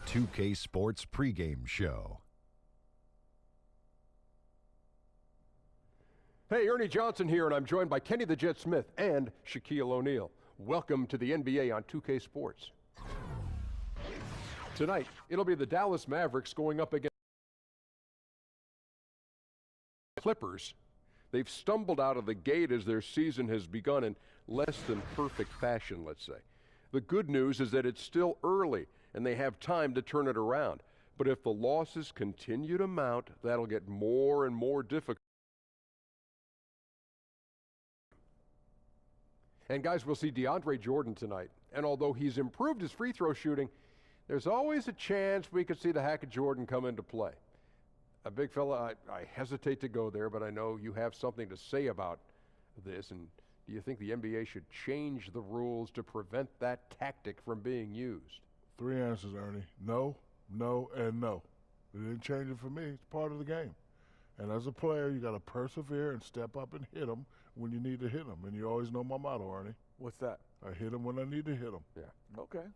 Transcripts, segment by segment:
2K Sports pregame show. Hey, Ernie Johnson here, and I'm joined by Kenny the Jet Smith and Shaquille O'Neal. Welcome to the NBA on 2K Sports. Tonight, it'll be the Dallas Mavericks going up against Clippers. They've stumbled out of the gate as their season has begun in less than perfect fashion, let's say. The good news is that it's still early, and they have time to turn it around. But if the losses continue to mount, that'll get more and more difficult. And guys, we'll see DeAndre Jordan tonight. And although he's improved his free throw shooting, there's always a chance we could see the hack of Jordan come into play. A big fella, I hesitate to go there, but I know you have something to say about this. And do you think the NBA should change the rules to prevent that tactic from being used? 3 answers, Ernie. No, no, and no. It didn't change it for me. It's part of the game. And as a player, you got to persevere and step up and hit them when you need to hit them. And you always know my motto, Ernie. What's that? I hit them when I need to hit them. Yeah. Okay.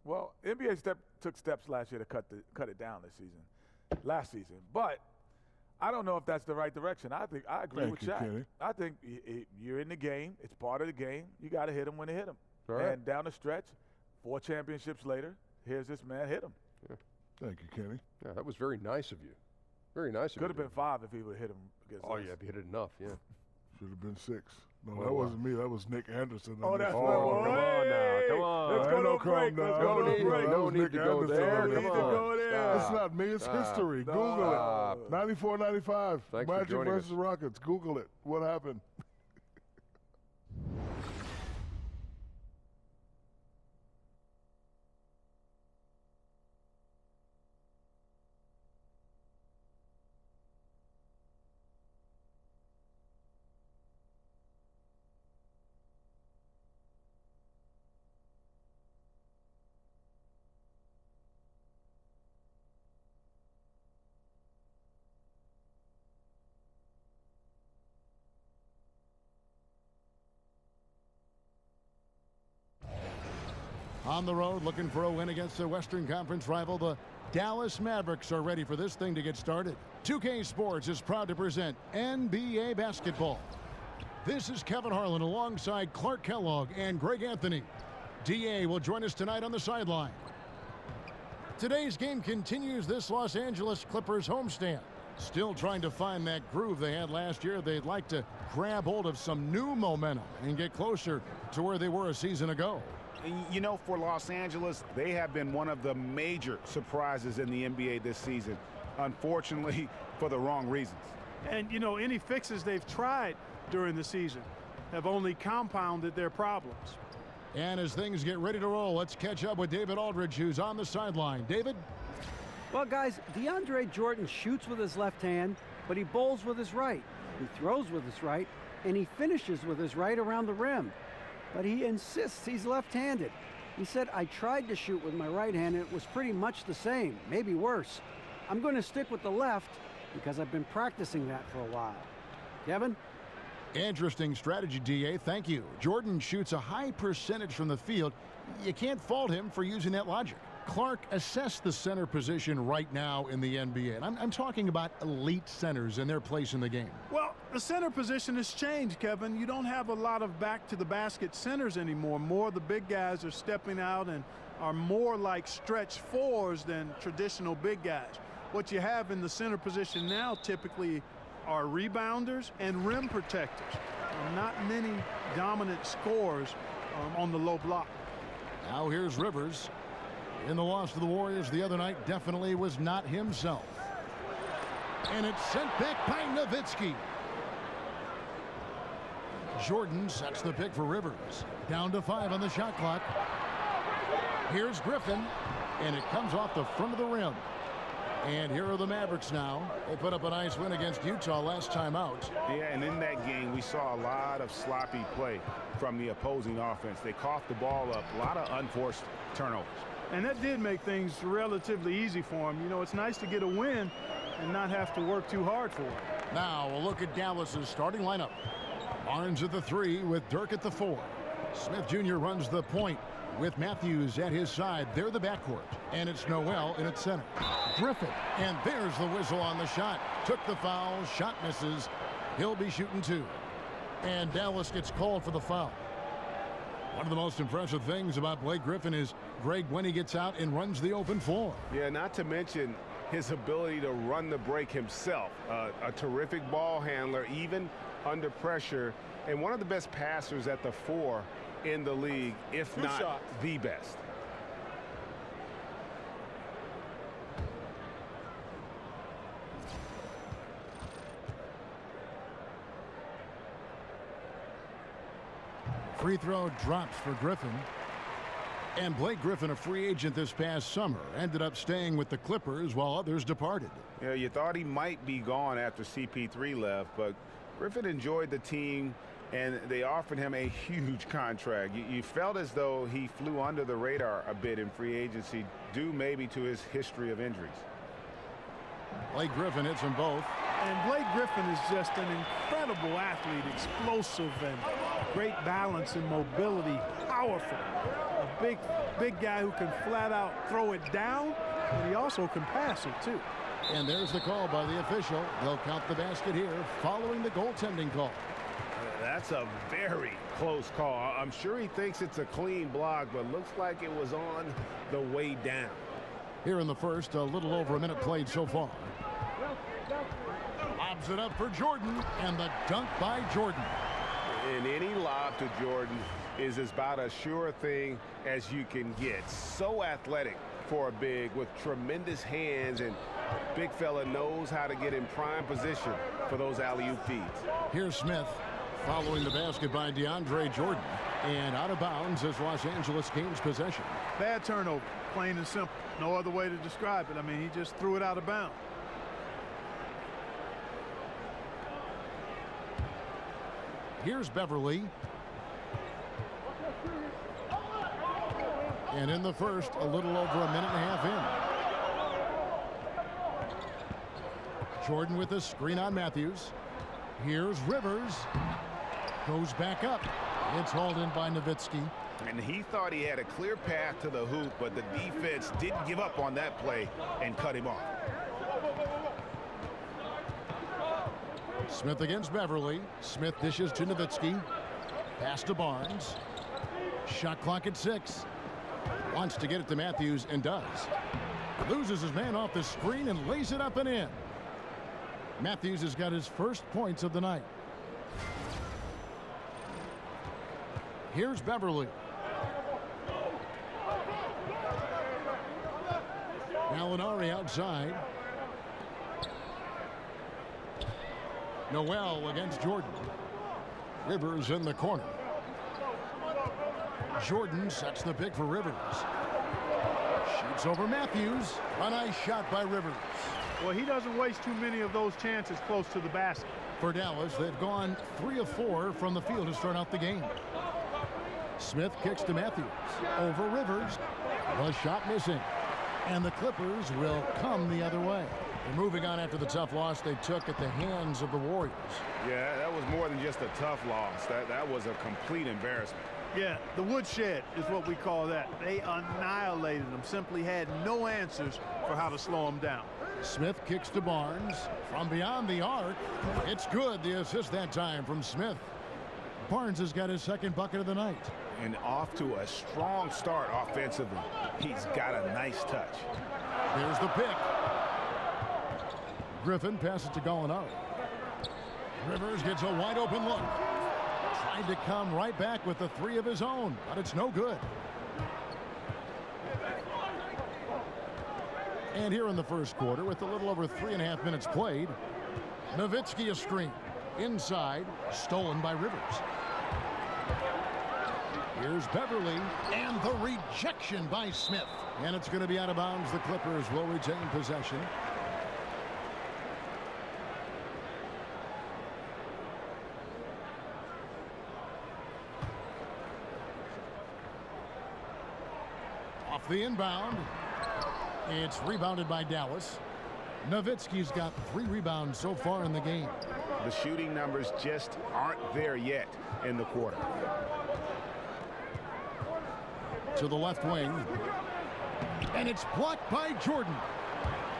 Well, NBA took steps last year to cut it down last season. But I don't know if that's the right direction. I agree with Shaq. Kenny. I think you're in the game. It's part of the game. You got to hit them when they hit them. Right. And down the stretch, 4 championships later, here's this man hit him. Yeah. Thank you, Kenny. Yeah, that was very nice of you. Very nice of you. Could have been 5 if he would have hit him against us. Yeah, if he hit it enough, yeah. Should have been 6. No, that wasn't me. That was Nick Anderson. Oh, that's Oh, what it was. come on now. Come on. Let's go to break. Let's go to break. No need to go there. Come on. It's not me. It's history. Google it. 94-95. Thanks for Magic joining versus us. Rockets. Google it. What happened? On the road, looking for a win against their Western Conference rival, the Dallas Mavericks are ready for this thing to get started. 2K Sports is proud to present NBA basketball. This is Kevin Harlan alongside Clark Kellogg and Greg Anthony. DA will join us tonight on the sideline. Today's game continues this Los Angeles Clippers homestand. Still trying to find that groove they had last year. They'd like to grab hold of some new momentum and get closer to where they were a season ago. You know, for Los Angeles, they have been one of the major surprises in the NBA this season, unfortunately, for the wrong reasons. And, you know, any fixes they've tried during the season have only compounded their problems. And as things get ready to roll, let's catch up with David Aldridge, who's on the sideline. David? Well, guys, DeAndre Jordan shoots with his left hand, but he bowls with his right. He throws with his right, and he finishes with his right around the rim. But he insists he's left-handed. He said, I tried to shoot with my right hand, and it was pretty much the same, maybe worse. I'm going to stick with the left because I've been practicing that for a while. Kevin? Interesting strategy, DA. Thank you. Jordan shoots a high percentage from the field. You can't fault him for using that logic. Clark, assess the center position right now in the NBA. And I'm talking about elite centers and their place in the game. Well, the center position has changed, Kevin. You don't have a lot of back-to-the-basket centers anymore. More of the big guys are stepping out and are more like stretch fours than traditional big guys. What you have in the center position now typically are rebounders and rim protectors. Not many dominant scorers on the low block. Now here's Rivers. In the loss to the Warriors the other night, definitely was not himself. And it's sent back by Nowitzki. Jordan sets the pick for Rivers. Down to 5 on the shot clock. Here's Griffin, and it comes off the front of the rim. And here are the Mavericks now. They put up a nice win against Utah last time out. Yeah, and in that game, we saw a lot of sloppy play from the opposing offense. They coughed the ball up, a lot of unforced turnovers. And that did make things relatively easy for him. You know, it's nice to get a win and not have to work too hard for it. Now a look at Dallas's starting lineup. Barnes at the 3 with Dirk at the 4. Smith Jr. runs the point. With Matthews at his side, they're the backcourt. And it's Noel in its center. Griffin, and there's the whistle on the shot. Took the foul, shot misses. He'll be shooting 2. And Dallas gets called for the foul. One of the most impressive things about Blake Griffin is, Greg, when he gets out and runs the open floor. Yeah, not to mention his ability to run the break himself. A terrific ball handler, even under pressure, and one of the best passers at the 4 in the league, if not the best. Free throw drops for Griffin. And Blake Griffin, a free agent this past summer, ended up staying with the Clippers while others departed. Yeah, you thought he might be gone after CP3 left, but Griffin enjoyed the team, and they offered him a huge contract. You felt as though he flew under the radar a bit in free agency, due maybe to his history of injuries. Blake Griffin hits them both. And Blake Griffin is just an incredible athlete, explosive and great balance and mobility, powerful. A big guy who can flat out throw it down, and he also can pass it too. And there's the call by the official. They'll count the basket here following the goaltending call. That's a very close call. I'm sure he thinks it's a clean block, but looks like it was on the way down. Here in the first, a little over a minute played so far. Lobs it up for Jordan, and the dunk by Jordan. And any lob to Jordan is about as sure thing as you can get. So athletic for a big with tremendous hands, and big fella knows how to get in prime position for those alley-oop feeds. Here's Smith following the basket by DeAndre Jordan, and out of bounds as Los Angeles gains possession. Bad turnover, plain and simple. No other way to describe it. I mean, he just threw it out of bounds. Here's Beverly. And in the first, a little over a minute and a half in. Jordan with a screen on Matthews. Here's Rivers. Goes back up. It's hauled in by Nowitzki. And he thought he had a clear path to the hoop, but the defense didn't give up on that play and cut him off. Smith against Beverly. Smith dishes to Nowitzki. Pass to Barnes. Shot clock at 6. Wants to get it to Matthews and does. Loses his man off the screen and lays it up and in. Matthews has got his first points of the night. Here's Beverly. Gallinari outside. Noel against Jordan. Rivers in the corner. Jordan sets the pick for Rivers. Shoots over Matthews. A nice shot by Rivers. Well, he doesn't waste too many of those chances close to the basket. For Dallas, they've gone 3 of 4 from the field to start out the game. Smith kicks to Matthews. Over Rivers. The shot missing. And the Clippers will come the other way. They're moving on after the tough loss they took at the hands of the Warriors. Yeah, that was more than just a tough loss. That was a complete embarrassment. Yeah, the woodshed is what we call that. They annihilated them, simply had no answers for how to slow them down. Smith kicks to Barnes. From beyond the arc, it's good. The assist that time from Smith. Barnes has got his second bucket of the night. And off to a strong start offensively. He's got a nice touch. Here's the pick. Griffin passes to Gallinari. Rivers gets a wide open look. Tried to come right back with the 3 of his own, but it's no good. And here in the first quarter, with a little over 3.5 minutes played, Nowitzki a screen. Inside, stolen by Rivers. Here's Beverly, and the rejection by Smith. And it's going to be out of bounds. The Clippers will retain possession. Off the inbound. It's rebounded by Dallas. Nowitzki's got 3 rebounds so far in the game. The shooting numbers just aren't there yet in the quarter. to the left wing. And it's blocked by Jordan.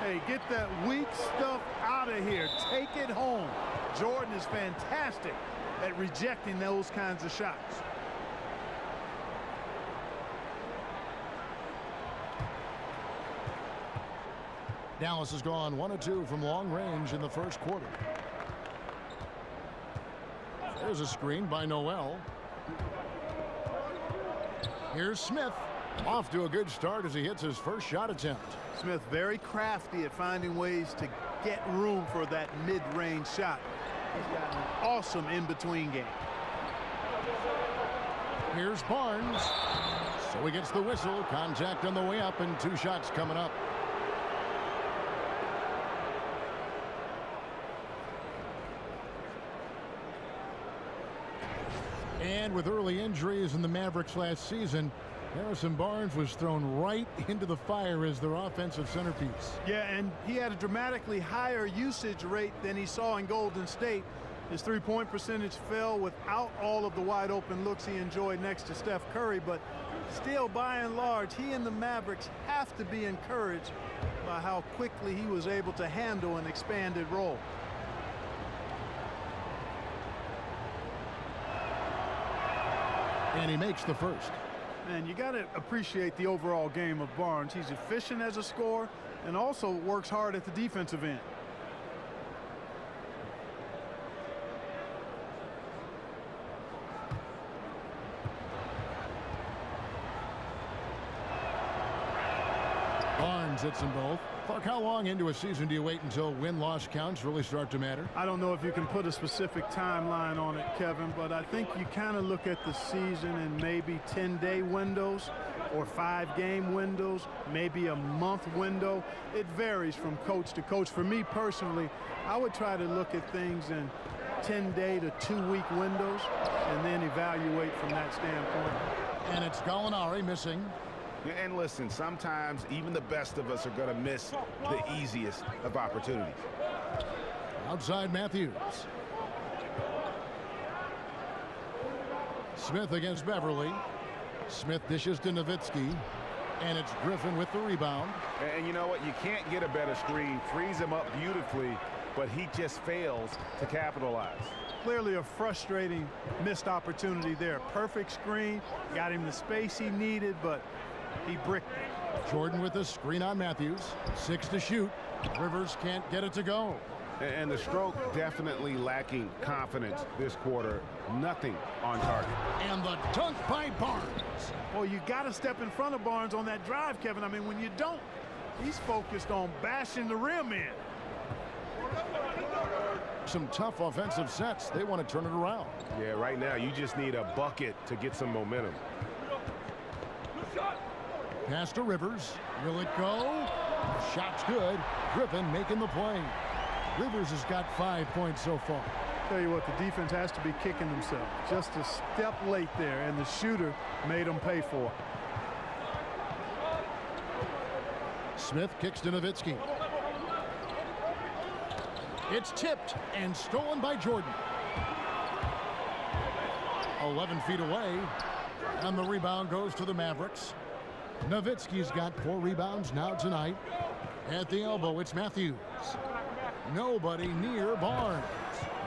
Hey, get that weak stuff out of here. Take it home. Jordan is fantastic at rejecting those kinds of shots. Dallas has gone 1 of 2 from long range in the first quarter. There's a screen by Noel. Here's Smith. Off to a good start as he hits his first shot attempt. Smith very crafty at finding ways to get room for that mid-range shot. He's got an awesome in-between game. Here's Barnes. So he gets the whistle. Contact on the way up and 2 shots coming up. And with early injuries in the Mavericks last season, Harrison Barnes was thrown right into the fire as their offensive centerpiece. Yeah, and he had a dramatically higher usage rate than he saw in Golden State. His three-point percentage fell without all of the wide open looks he enjoyed next to Steph Curry, but still, by and large, he and the Mavericks have to be encouraged by how quickly he was able to handle an expanded role. And he makes the first. And you got to appreciate the overall game of Barnes. He's efficient as a scorer and also works hard at the defensive end. Barnes hits them both. Clark, how long into a season do you wait until win-loss counts really start to matter? I don't know if you can put a specific timeline on it, Kevin, but I think you kind of look at the season in maybe 10-day windows or 5-game windows, maybe a month window. It varies from coach to coach. For me personally, I would try to look at things in 10-day to 2-week windows and then evaluate from that standpoint. And it's Gallinari missing. And listen, sometimes even the best of us are going to miss the easiest of opportunities. Outside Matthews. Smith against Beverly. Smith dishes to Nowitzki. And it's Griffin with the rebound. And you know what? You can't get a better screen. Frees him up beautifully, but he just fails to capitalize. Clearly a frustrating missed opportunity there. Perfect screen. Got him the space he needed, but he bricked it. Jordan with the screen on Matthews. 6 to shoot. Rivers can't get it to go. And the stroke definitely lacking confidence this quarter. Nothing on target. And the dunk by Barnes. Well, you got to step in front of Barnes on that drive, Kevin. I mean, when you don't, he's focused on bashing the rim in. Some tough offensive sets. They want to turn it around. Yeah, right now you just need a bucket to get some momentum. Pass to Rivers. Will it go? Shot's good. Griffin making the play. Rivers has got 5 points so far. Tell you what, the defense has to be kicking themselves. Just a step late there, and the shooter made them pay for it. Smith kicks to Nowitzki. It's tipped and stolen by Jordan. 11 feet away, and the rebound goes to the Mavericks. Nowitzki's got 4 rebounds now tonight. At the elbow, it's Matthews. Nobody near Barnes.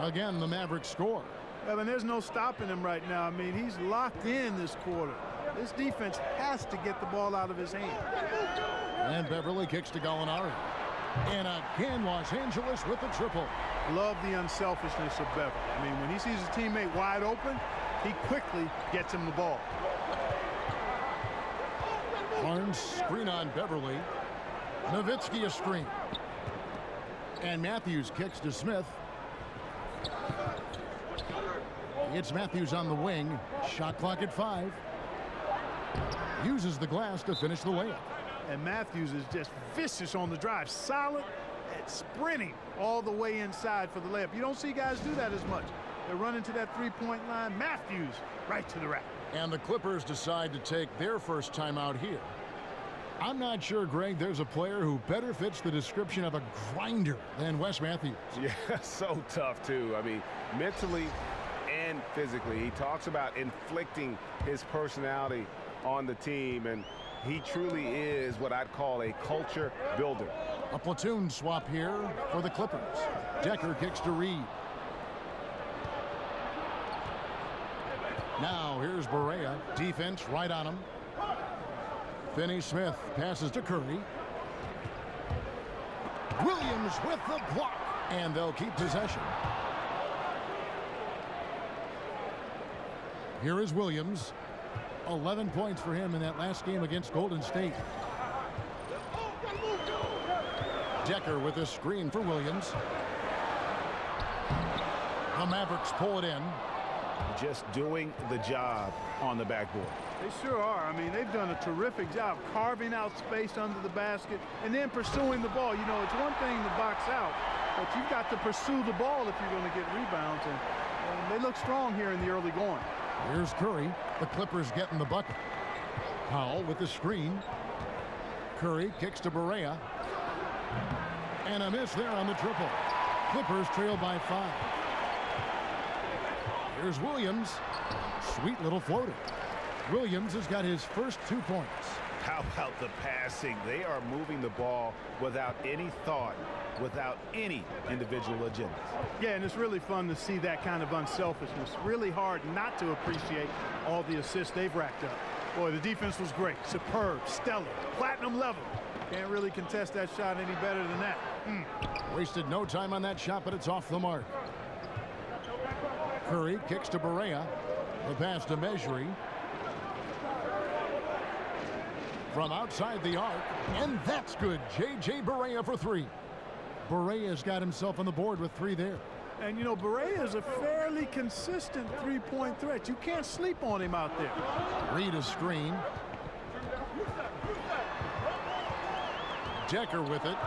Again, the Mavericks score. I mean, there's no stopping him right now. I mean, he's locked in this quarter. This defense has to get the ball out of his hand. And Beverly kicks to Gallinari. And again, Los Angeles with the triple. Love the unselfishness of Beverly. I mean, when he sees his teammate wide open, he quickly gets him the ball. Barnes screen on Beverly. Nowitzki a screen. And Matthews kicks to Smith. It's Matthews on the wing. Shot clock at 5. Uses the glass to finish the layup. And Matthews is just vicious on the drive. Solid at sprinting all the way inside for the layup. You don't see guys do that as much. They're running to that three-point line. Matthews right to the rack. And the Clippers decide to take their first timeout here. I'm not sure, Greg, there's a player who better fits the description of a grinder than Wes Matthews. Yeah, so tough, too. I mean, mentally and physically. He talks about inflicting his personality on the team, and he truly is what I'd call a culture builder. A platoon swap here for the Clippers. Decker kicks to Reed. Now here's Barea. Defense right on him. Finney-Smith passes to Curry. Williams with the block, and they'll keep possession. Here is Williams. 11 points for him in that last game against Golden State. Decker with a screen for Williams. The Mavericks pull it in. Just doing the job on the backboard. They sure are. I mean, they've done a terrific job carving out space under the basket and then pursuing the ball. You know, it's one thing to box out, but you've got to pursue the ball if you're going to get rebounds. And they look strong here in the early going. Here's Curry. The Clippers getting the bucket. Powell with the screen. Curry kicks to Barea. And a miss there on the triple. Clippers trail by 5. Here's Williams. Sweet little floater. Williams has got his first 2 points. How about the passing? They are moving the ball without any thought, without any individual agendas. Yeah, and it's really fun to see that kind of unselfishness. Really hard not to appreciate all the assists they've racked up. Boy, the defense was great. Superb, stellar, platinum level. Can't really contest that shot any better than that. Wasted no time on that shot, but it's off the mark. Curry kicks to Barea. The pass to Mejri. From outside the arc, and that's good. J.J. Barea for 3. Barea's got himself on the board with 3 there. And, you know, Barea is a fairly consistent three-point threat. You can't sleep on him out there. Reed a screen. Decker with it.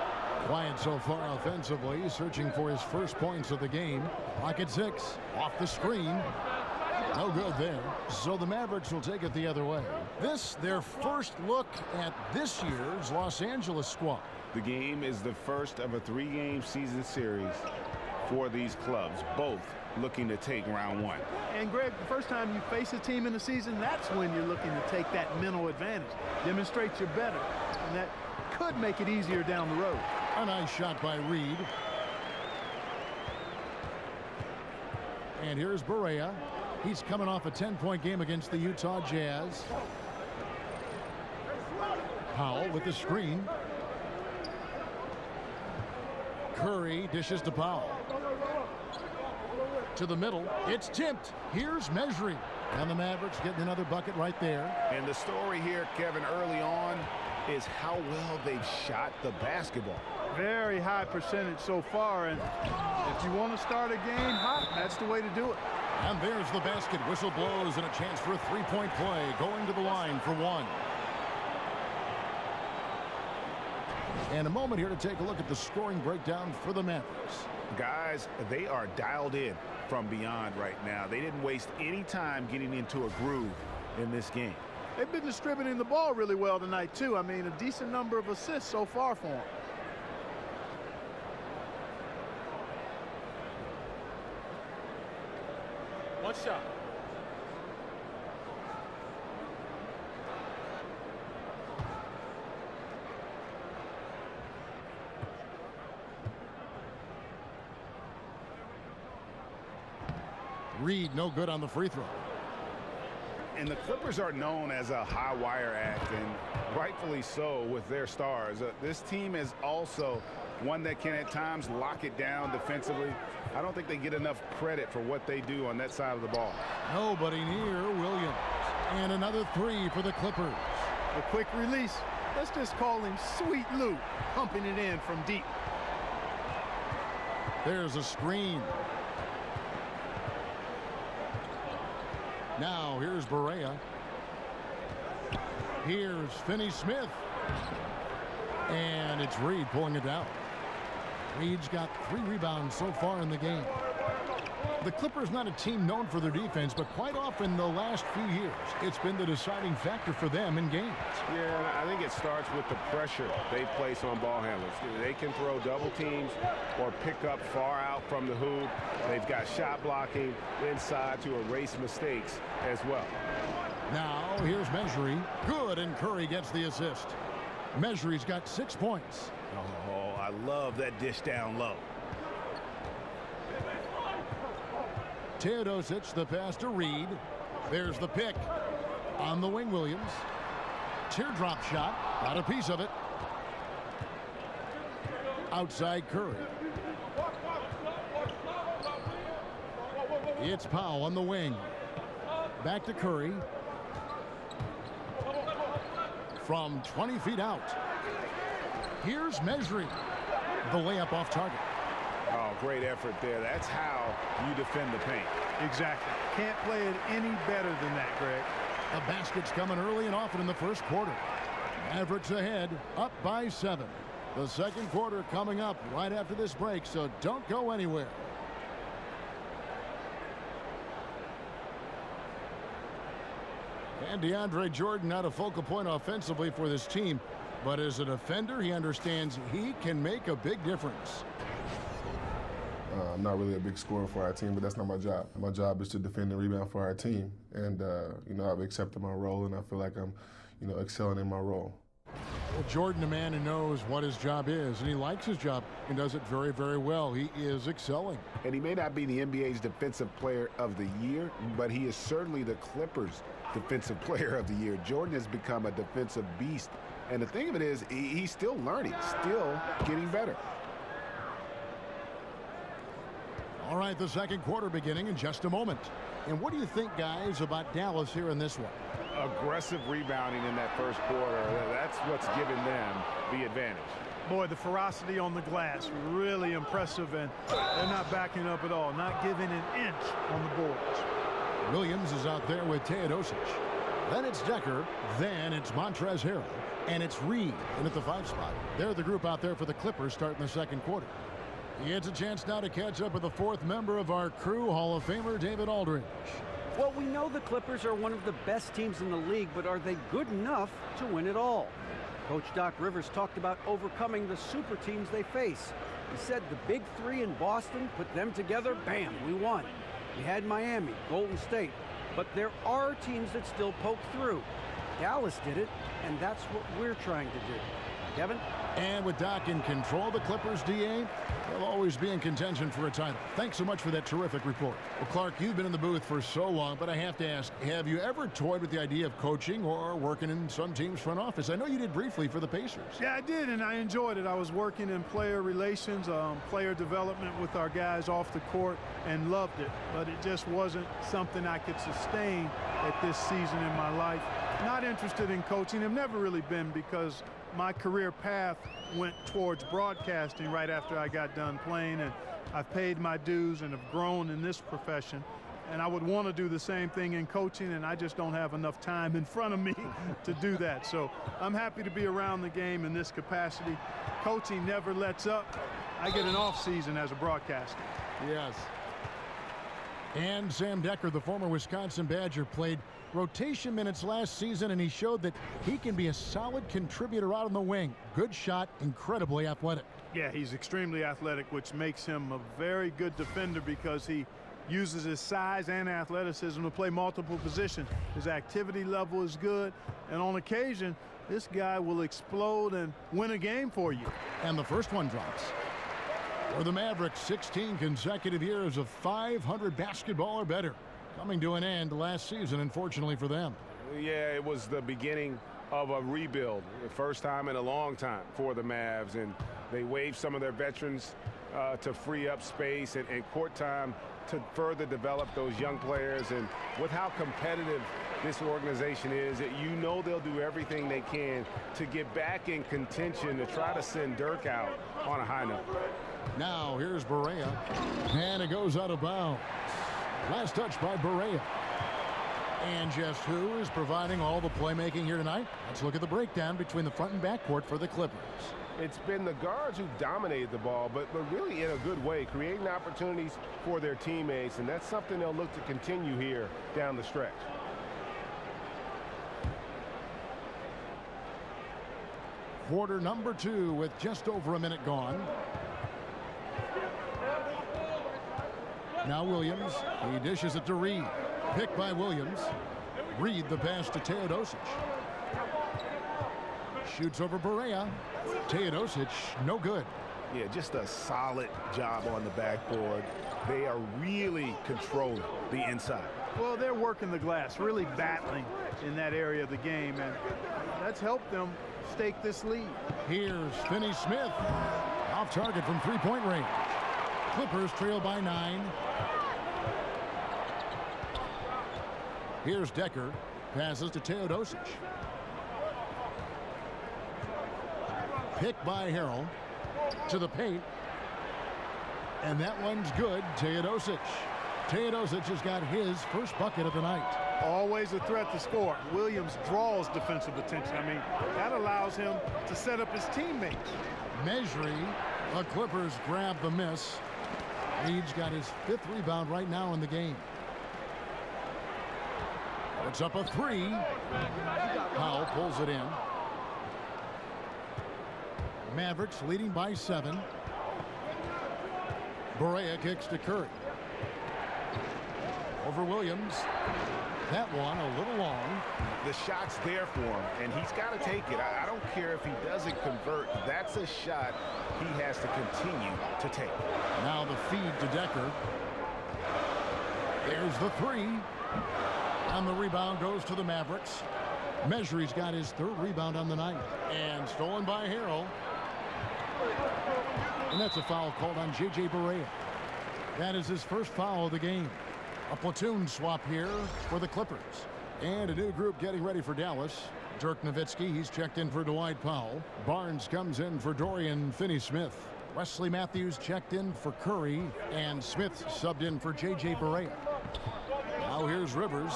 Quiet so far offensively, searching for his first points of the game. Pocket 6, off the screen. No good there. So the Mavericks will take it the other way. This, their first look at this year's Los Angeles squad. The game is the first of a 3-game season series for these clubs, both looking to take round 1. And Greg, the first time you face a team in the season, that's when you're looking to take that mental advantage. Demonstrate you're better. And that could make it easier down the road. A nice shot by Reed. And here's Barea. He's coming off a 10-point game against the Utah Jazz. Powell with the screen. Curry dishes to Powell. To the middle. It's tipped. Here's Mejri. And the Mavericks getting another bucket right there. And the story here, Kevin, early on is how well they've shot the basketball. Very high percentage so far. And if you want to start a game hot, that's the way to do it. And there's the basket. Whistle blows and a chance for a 3-point play. Going to the line for 1. And a moment here to take a look at the scoring breakdown for the Mavericks. Guys, they are dialed in from beyond right now. They didn't waste any time getting into a groove in this game. They've been distributing the ball really well tonight, too. I mean, a decent number of assists so far for them. One shot. Reed no good on the free throw. And the Clippers are known as a high wire act, and rightfully so with their stars. This team is also one that can at times lock it down defensively. I don't think they get enough credit for what they do on that side of the ball. Nobody near Williams. And another 3 for the Clippers. A quick release. Let's just call him Sweet Lou, pumping it in from deep. There's a screen. Now here's Barea. Here's Finney-Smith. And it's Reed pulling it down. Reed's got 3 rebounds so far in the game. The Clippers not a team known for their defense, but quite often the last few years, it's been the deciding factor for them in games. Yeah, I think it starts with the pressure they place on ball handlers. They can throw double teams or pick up far out from the hoop. They've got shot blocking inside to erase mistakes as well. Now, here's Mejri. Good, and Curry gets the assist. Mejri's got 6 points. Oh, I love that dish down low. Teodosic, the pass to Reed. There's the pick. On the wing, Williams. Teardrop shot. Got a piece of it. Outside Curry. It's Powell on the wing. Back to Curry. From 20 feet out. Here's Mejri. The layup off target. Oh, great effort there. That's how you defend the paint. Exactly. Can't play it any better than that, Greg. The basket's coming early and often in the first quarter. Mavericks ahead, up by 7. The second quarter coming up right after this break, so don't go anywhere. And DeAndre Jordan not a focal point offensively for this team, but as a defender, he understands he can make a big difference. I'm not really a big scorer for our team, but that's not my job. My job is to defend and rebound for our team. And, you know, I've accepted my role, and I feel like I'm, you know, excelling in my role. Well, Jordan, a man who knows what his job is, and he likes his job and does it very, very well. He is excelling. And he may not be the NBA's Defensive Player of the Year, but he is certainly the Clippers' Defensive Player of the Year. Jordan has become a defensive beast. And the thing of it is, he's still learning, still getting better. All right, the second quarter beginning in just a moment. And what do you think, guys, about Dallas here in this one? Aggressive rebounding in that first quarter. That's what's given them the advantage. Boy, the ferocity on the glass, really impressive, and they're not backing up at all, not giving an inch on the boards. Williams is out there with Teodosic. Then it's Decker. Then it's Montrezl Harrell. And it's Reed in at the 5 spot. They're the group out there for the Clippers starting the second quarter. He gets a chance now to catch up with the 4th member of our crew, Hall of Famer David Aldridge. Well, we know the Clippers are one of the best teams in the league, but are they good enough to win it all? Coach Doc Rivers talked about overcoming the super teams they face. He said the big 3 in Boston, put them together, bam, we won. We had Miami, Golden State, but there are teams that still poke through. Dallas did it, and that's what we're trying to do. Kevin? And with Doc in control, the Clippers, DA, they'll always be in contention for a title. Thanks so much for that terrific report. Well, Clark, you've been in the booth for so long, but I have to ask, have you ever toyed with the idea of coaching or working in some team's front office? I know you did briefly for the Pacers. Yeah, I did, and I enjoyed it. I was working in player relations, player development with our guys off the court, and loved it. But it just wasn't something I could sustain at this season in my life. Not interested in coaching. I've never really been, because my career path went towards broadcasting right after I got done playing, and I've paid my dues and have grown in this profession. And I would want to do the same thing in coaching, and I just don't have enough time in front of me to do that. So I'm happy to be around the game in this capacity. Coaching never lets up. I get an off season as a broadcaster. Yes. And Sam Decker, the former Wisconsin Badger, played rotation minutes last season, and he showed that he can be a solid contributor out on the wing. Good shot, incredibly athletic. Yeah, he's extremely athletic, which makes him a very good defender because he uses his size and athleticism to play multiple positions. His activity level is good, and on occasion, this guy will explode and win a game for you. And the first one drops. For the Mavericks, 16 consecutive years of 500 basketball or better, coming to an end last season, unfortunately for them. Yeah, it was the beginning of a rebuild. The first time in a long time for the Mavs, and they waived some of their veterans to free up space and court time to further develop those young players. And with how competitive this organization is, you know they'll do everything they can to get back in contention to try to send Dirk out on a high note. Now here's Barea, and it goes out of bounds. Last touch by Barea. And just who is providing all the playmaking here tonight? Let's look at the breakdown between the front and back court for the Clippers. It's been the guards who dominated the ball, but really in a good way, creating opportunities for their teammates, and that's something they'll look to continue here down the stretch. Quarter number 2 with just over a minute gone. Now Williams. He dishes it to Reed. Picked by Williams. Reed the pass to Teodosic. Shoots over Barea. Teodosic, no good. Yeah, just a solid job on the backboard. They are really controlling the inside. Well, they're working the glass, really battling in that area of the game, and that's helped them stake this lead. Here's Finney-Smith. Off target from three-point range. Clippers trail by 9. Here's Decker. Passes to Teodosic. Picked by Harrell. To the paint. And that one's good. Teodosic. Teodosic has got his first bucket of the night. Always a threat to score. Williams draws defensive attention. I mean, that allows him to set up his teammates. Mejri, the Clippers grab the miss. Reed's got his 5th rebound right now in the game. Puts up a 3. Powell pulls it in. Mavericks leading by 7. Barea kicks to Curry. Over Williams. That one a little long. The shot's there for him, and he's got to take it. I don't care if he doesn't convert. That's a shot he has to continue to take. Now the feed to Decker. There's the 3. And the rebound goes to the Mavericks. Mejri's got his 3rd rebound on the night. And stolen by Harrell. And that's a foul called on J.J. Barea. That is his first foul of the game. A platoon swap here for the Clippers. And a new group getting ready for Dallas. Dirk Nowitzki, he's checked in for Dwight Powell. Barnes comes in for Dorian Finney-Smith. Wesley Matthews checked in for Curry. And Smith subbed in for J.J. Barea. Now here's Rivers.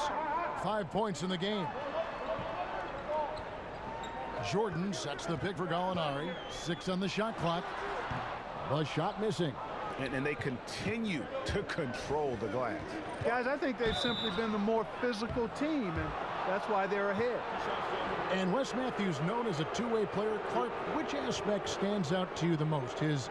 5 points in the game. Jordan sets the pick for Gallinari. 6 on the shot clock. The shot missing. And they continue to control the glass. Guys, I think they've simply been the more physical team, and that's why they're ahead. And Wes Matthews, known as a two-way player. Clark, which aspect stands out to you the most? His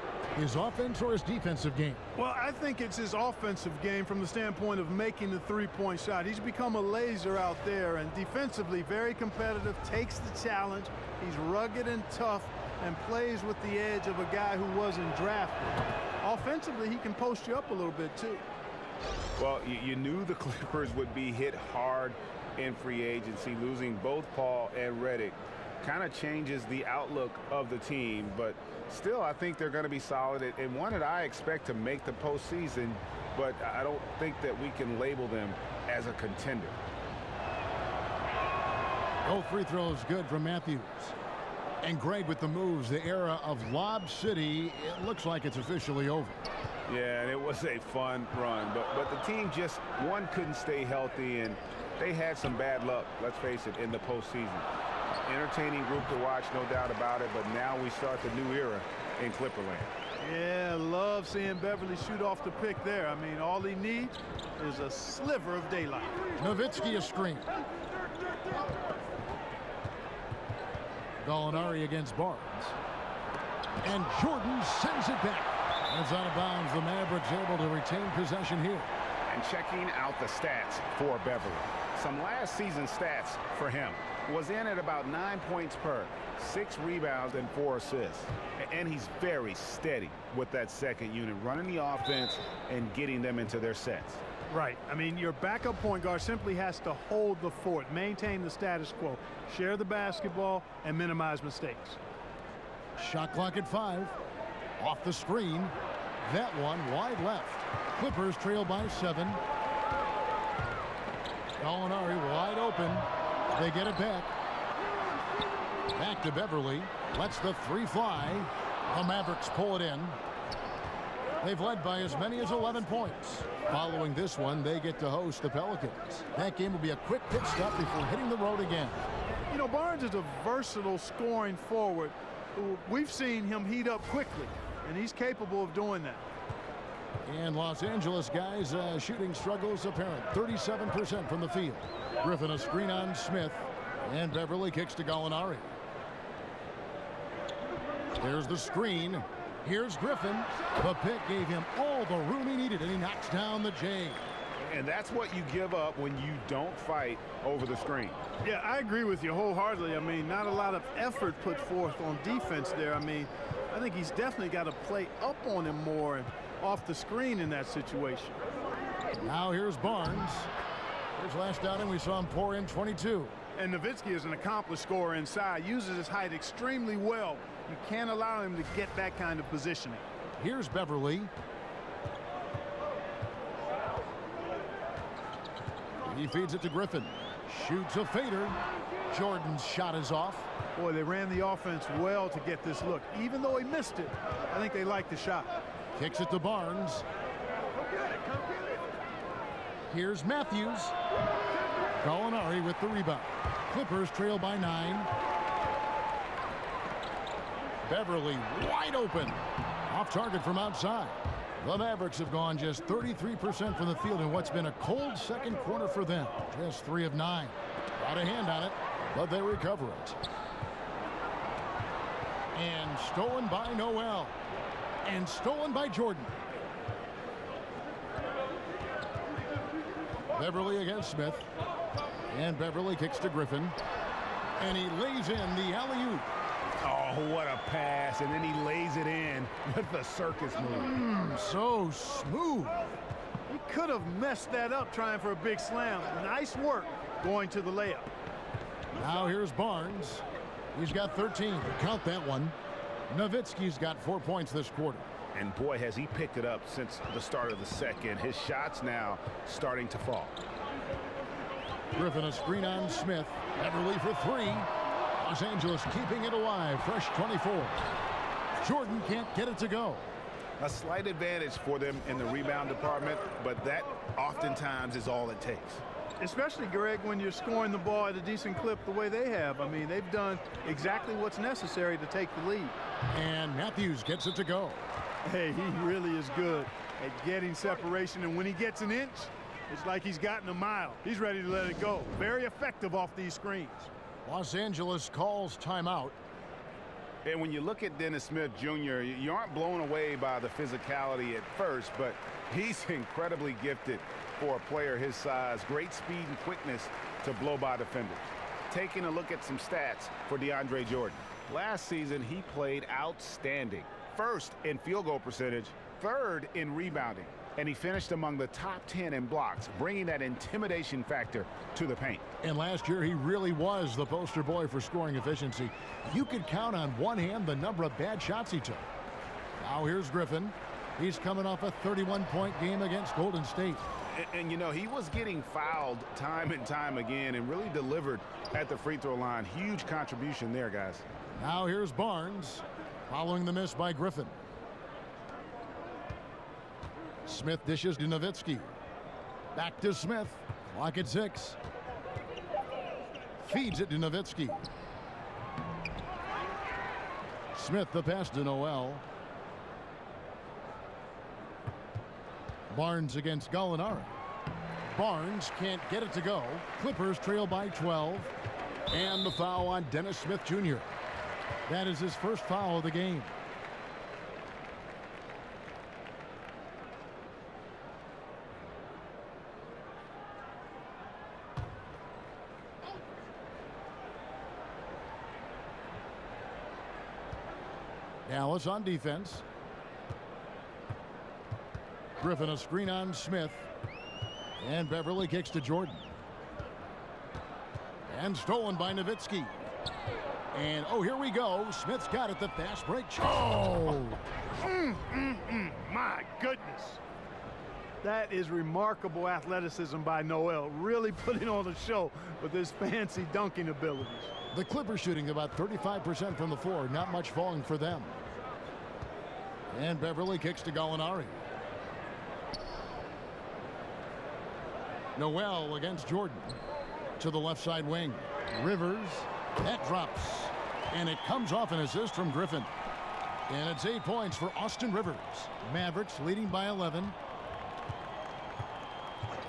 offense or his defensive game? Well, I think it's his offensive game from the standpoint of making the three-point shot. He's become a laser out there, and defensively very competitive, takes the challenge. He's rugged and tough and plays with the edge of a guy who wasn't drafted. Offensively, he can post you up a little bit too. Well, you knew the Clippers would be hit hard in free agency. Losing both Paul and Redick kind of changes the outlook of the team, but still I think they're going to be solid and one that I expect to make the postseason, but I don't think that we can label them as a contender. Both free throws good from Matthews. And Greg with the moves. The era of Lob City, it looks like it's officially over. Yeah, and it was a fun run, but the team just, one, couldn't stay healthy, and they had some bad luck, let's face it, in the postseason. Entertaining group to watch, no doubt about it, but now we start the new era in Clipperland. Yeah, love seeing Beverly shoot off the pick there. I mean, all he needs is a sliver of daylight. Nowitzki a screen. Gallinari against Barnes. And Jordan sends it back. It's out of bounds. The Mavericks able to retain possession here. And checking out the stats for Beverly. Some last season stats for him. Was in at about 9 points per, 6 rebounds and 4 assists. And he's very steady with that second unit, running the offense and getting them into their sets. Right. I mean, your backup point guard simply has to hold the fort, maintain the status quo, share the basketball, and minimize mistakes. Shot clock at 5. Off the screen. That one wide left. Clippers trail by 7. Gallinari wide open. They get it back. Back to Beverly. Lets the 3 fly. The Mavericks pull it in. They've led by as many as 11 points. Following this one, they get to host the Pelicans. That game will be a quick pit stop before hitting the road again. You know, Barnes is a versatile scoring forward we've seen him heat up quickly, and he's capable of doing that. And Los Angeles guys shooting struggles apparent. 37% from the field. Griffin a screen on Smith, and Beverly kicks to Gallinari. There's the screen. Here's Griffin. The pick gave him all the room he needed, and he knocks down the J. And that's what you give up when you don't fight over the screen. Yeah, I agree with you wholeheartedly. I mean, not a lot of effort put forth on defense there. I mean, I think he's definitely got to play up on him more and off the screen in that situation. Now here's Barnes. His last outing, we saw him pour in 22. And Nowitzki is an accomplished scorer inside, uses his height extremely well. You can't allow him to get that kind of positioning. Here's Beverly. He feeds it to Griffin. Shoots a fader. Jordan's shot is off. Boy, they ran the offense well to get this look. Even though he missed it, I think they liked the shot. Kicks it to Barnes. Here's Matthews. Gallinari with the rebound. Clippers trail by 9. Beverly wide open. Off target from outside. The Mavericks have gone just 33% from the field in what's been a cold second quarter for them. Just 3 of 9. Got a hand on it, but they recover it. And stolen by Noel. And stolen by Jordan. Beverly against Smith. And Beverly kicks to Griffin. And he lays in the alley-oop. Oh, what a pass. And then he lays it in with the circus move. So smooth. He could have messed that up trying for a big slam. Nice work going to the layup. Now here's Barnes. He's got 13. Count that one. Nowitzki's got 4 points this quarter. And boy, has he picked it up since the start of the second. His shots now starting to fall. Griffin a screen on Smith. Beverly for 3. Los Angeles keeping it alive. Fresh 24. Jordan can't get it to go. A slight advantage for them in the rebound department, but that oftentimes is all it takes. Especially, Greg, when you're scoring the ball at a decent clip the way they have. I mean, they've done exactly what's necessary to take the lead. And Matthews gets it to go. Hey, he really is good at getting separation, and when he gets an inch, it's like he's gotten a mile. He's ready to let it go. Very effective off these screens. Los Angeles calls timeout. And when you look at Dennis Smith Jr., you aren't blown away by the physicality at first, but he's incredibly gifted for a player his size. Great speed and quickness to blow by defenders. Taking a look at some stats for DeAndre Jordan. Last season, he played outstanding. First in field goal percentage, third in rebounding, and he finished among the top 10 in blocks, bringing that intimidation factor to the paint. And last year, he really was the poster boy for scoring efficiency. You could count on one hand the number of bad shots he took. Now here's Griffin. He's coming off a 31-point game against Golden State. And you know, he was getting fouled time and time again and really delivered at the free throw line. Huge contribution there, guys. Now here's Barnes, following the miss by Griffin. Smith dishes to Nowitzki. Back to Smith. Clock at 6. Feeds it to Nowitzki. Smith the pass to Noel. Barnes against Gallinari. Barnes can't get it to go. Clippers trail by 12. And the foul on Dennis Smith Jr. That is his first foul of the game. Dallas on defense. Griffin a screen on Smith. And Beverly kicks to Jordan. And stolen by Nowitzki. And oh, here we go. Smith's got it. The fast break. Oh! My goodness. That is remarkable athleticism by Noel. Really putting on a show with his fancy dunking abilities. The Clippers shooting about 35% from the floor. Not much falling for them. And Beverly kicks to Gallinari. Noel against Jordan. To the left side wing. Rivers. That drops. And it comes off an assist from Griffin. And it's 8 points for Austin Rivers. Mavericks leading by 11.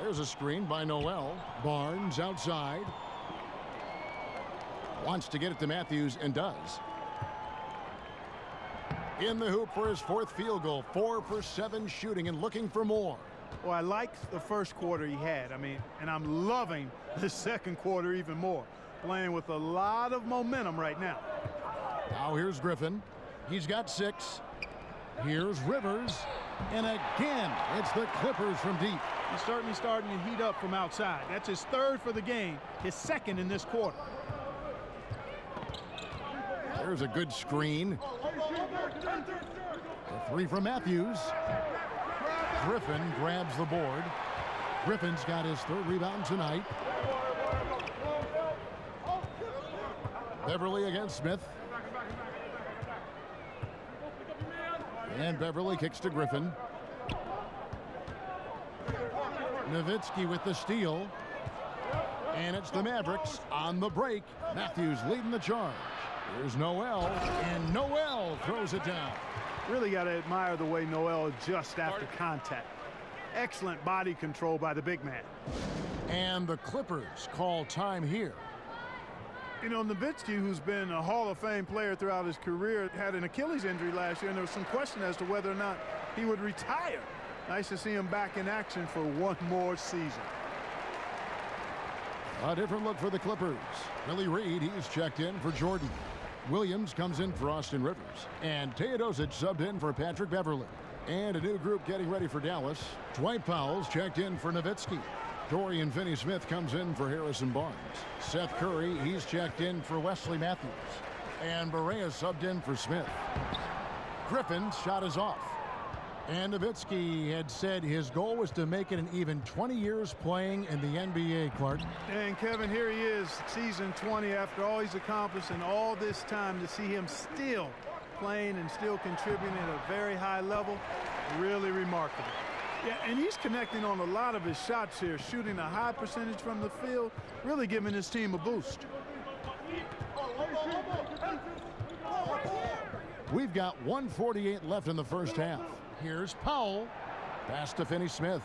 There's a screen by Noel. Barnes outside. Wants to get it to Matthews and does. In the hoop for his 4th field goal. 4 for 7 shooting and looking for more. Well, I liked the first quarter he had. And I'm loving the second quarter even more. Playing with a lot of momentum right now. Now here's Griffin. He's got 6. Here's Rivers. And again, it's the Clippers from deep. He's certainly starting to heat up from outside. That's his 3rd for the game, his 2nd in this quarter. There's a good screen. A 3 from Matthews. Griffin grabs the board. Griffin's got his 3rd rebound tonight. Beverly against Smith. And Beverly kicks to Griffin. Nowitzki with the steal. And it's the Mavericks on the break. Matthews leading the charge. Here's Noel, and Noel throws it down. Really got to admire the way Noel adjusts after contact. Excellent body control by the big man. And the Clippers call time here. You know, Nowitzki, who's been a Hall of Fame player throughout his career, had an Achilles injury last year, and there was some question as to whether or not he would retire. Nice to see him back in action for one more season. A different look for the Clippers. Willie Reed, he's checked in for Jordan. Williams comes in for Austin Rivers. And Teodosic subbed in for Patrick Beverly. And a new group getting ready for Dallas. Dwight Powell's checked in for Nowitzki. Dorian Finney-Smith comes in for Harrison Barnes. Seth Curry, he's checked in for Wesley Matthews. And Barea subbed in for Smith. Griffin's shot is off. And Nowitzki had said his goal was to make it an even 20 years playing in the NBA, Clark. And Kevin, here he is, season 20, after all he's accomplished in all this time, to see him still playing and still contributing at a very high level, really remarkable. Yeah, and he's connecting on a lot of his shots here, shooting a high percentage from the field, really giving his team a boost. We've got 1:48 left in the first half. Here's Powell. Pass to Finney-Smith.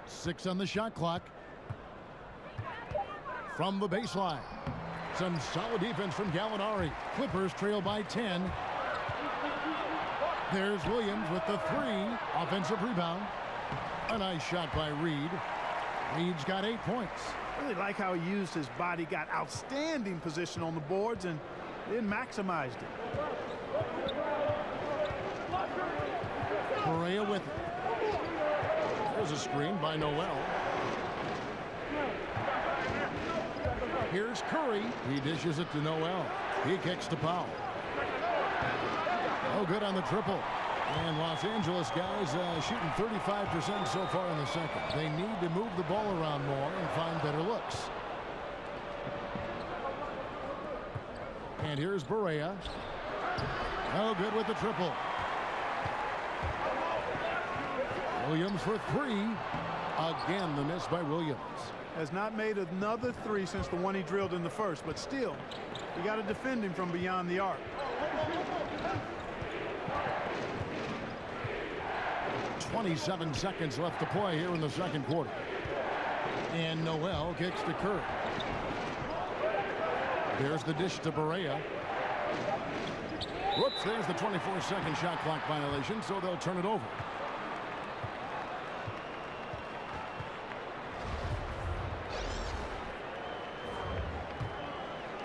6 on the shot clock. From the baseline. Some solid defense from Gallinari. Clippers trail by 10. There's Williams with the 3. Offensive rebound. A nice shot by Reed. Reed's got 8 points. Really like how he used his body, got outstanding position on the boards, and then maximized it. Barea with it. There's a screen by Noel. Here's Curry. He dishes it to Noel. He kicks to Powell. Oh, good on the triple. And Los Angeles guys shooting 35% so far in the second. They need to move the ball around more and find better looks. And here's Barea. Oh, good with the triple. Williams for 3. Again, the miss by Williams. Has not made another 3 since the one he drilled in the first, but still, you got to defend him from beyond the arc. 27 seconds left to play here in the second quarter. And Noel kicks to Curry. There's the dish to Barea. Whoops, there's the 24-second shot clock violation, so they'll turn it over.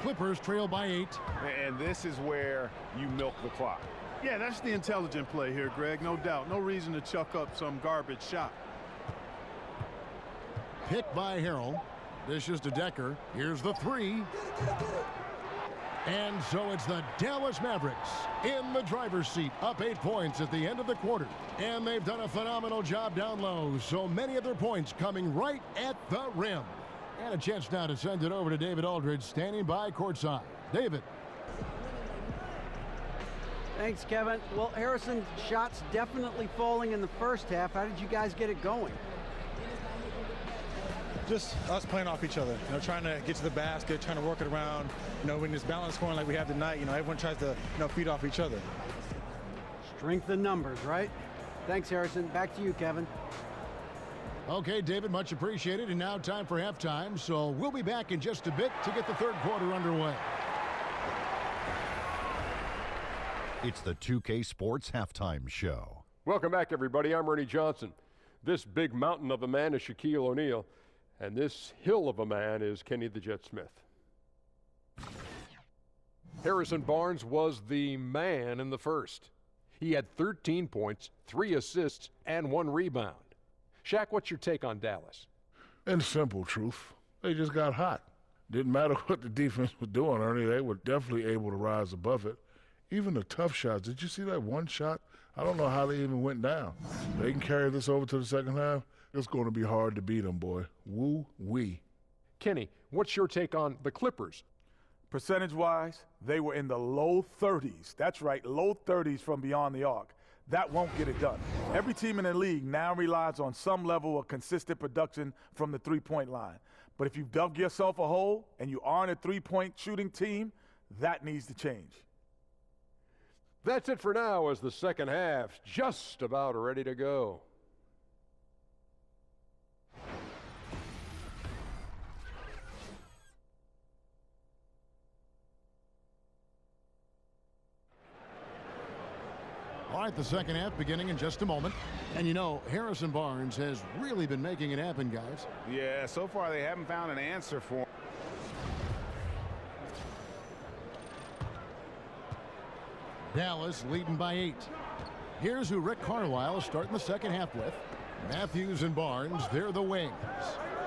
Clippers trail by 8. And this is where you milk the clock. Yeah, that's the intelligent play here, Greg, no doubt. No reason to chuck up some garbage shot. Picked by Harrell. Dishes to Decker. Here's the 3. And so it's the Dallas Mavericks in the driver's seat, up 8 points at the end of the quarter. And they've done a phenomenal job down low. So many of their points coming right at the rim. And a chance now to send it over to David Aldridge, standing by courtside. David. Thanks, Kevin. Well, Harrison's shots definitely falling in the first half. How did you guys get it going? Just us playing off each other, trying to get to the basket, trying to work it around. When it's balanced scoring like we have tonight, everyone tries to, feed off each other. Strength in numbers, right? Thanks, Harrison. Back to you, Kevin. Okay, David, much appreciated. And now time for halftime. So we'll be back in just a bit to get the third quarter underway. It's the 2K Sports Halftime Show. Welcome back, everybody. I'm Ernie Johnson. This big mountain of a man is Shaquille O'Neal, and this hill of a man is Kenny the Jet Smith. Harrison Barnes was the man in the first. He had 13 points, 3 assists, and 1 rebound. Shaq, what's your take on Dallas? In simple truth, they just got hot. Didn't matter what the defense was doing, Ernie. They were definitely able to rise above it. Even the tough shots. Did you see that one shot? I don't know how they even went down. They can carry this over to the second half. It's going to be hard to beat them, boy. Woo-wee. Kenny, what's your take on the Clippers? Percentage-wise, they were in the low 30s. That's right, low 30s from beyond the arc. That won't get it done. Every team in the league now relies on some level of consistent production from the three-point line. But if you've dug yourself a hole and you aren't a three-point shooting team, that needs to change. That's it for now, as the second half's just about ready to go. All right, the second half beginning in just a moment. And Harrison Barnes has really been making it happen, guys. Yeah, so far they haven't found an answer for him. Dallas leading by 8. Here's who Rick Carlisle is starting the second half with. Matthews and Barnes, they're the wings.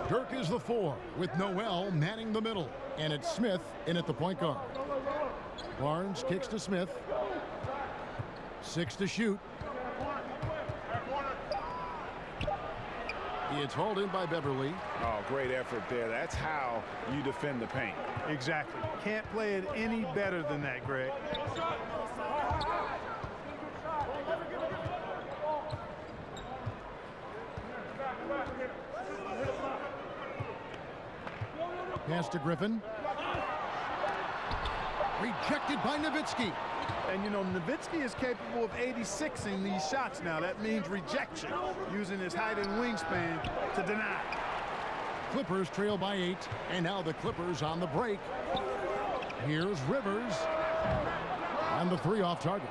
Dirk is the 4, with Noel manning the middle. And it's Smith in at the point guard. Barnes kicks to Smith. 6 to shoot. It's hauled in by Beverly. Oh, great effort there. That's how you defend the paint. Exactly. Can't play it any better than that, Greg. Pass to Griffin. Rejected by Nowitzki. And Nowitzki is capable of 86ing these shots now. That means rejection, using his height and wingspan to deny. Clippers trail by 8, and now the Clippers on the break. Here's Rivers. And the 3 off target.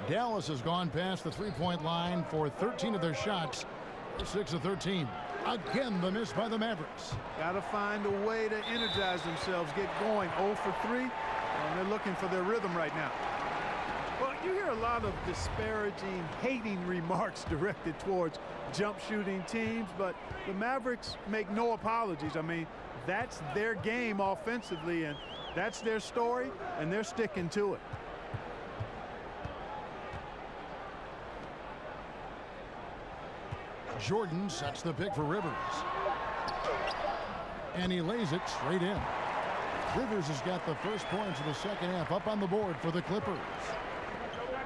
Dallas has gone past the three-point line for 13 of their shots. 6 of 13. Again, the miss by the Mavericks. Got to find a way to energize themselves, get going. 0 for 3, and they're looking for their rhythm right now. Well, you hear a lot of disparaging, hating remarks directed towards jump shooting teams, but the Mavericks make no apologies. I mean, that's their game offensively, and that's their story, and they're sticking to it. Jordan sets the pick for Rivers. And he lays it straight in. Rivers has got the first points of the second half up on the board for the Clippers.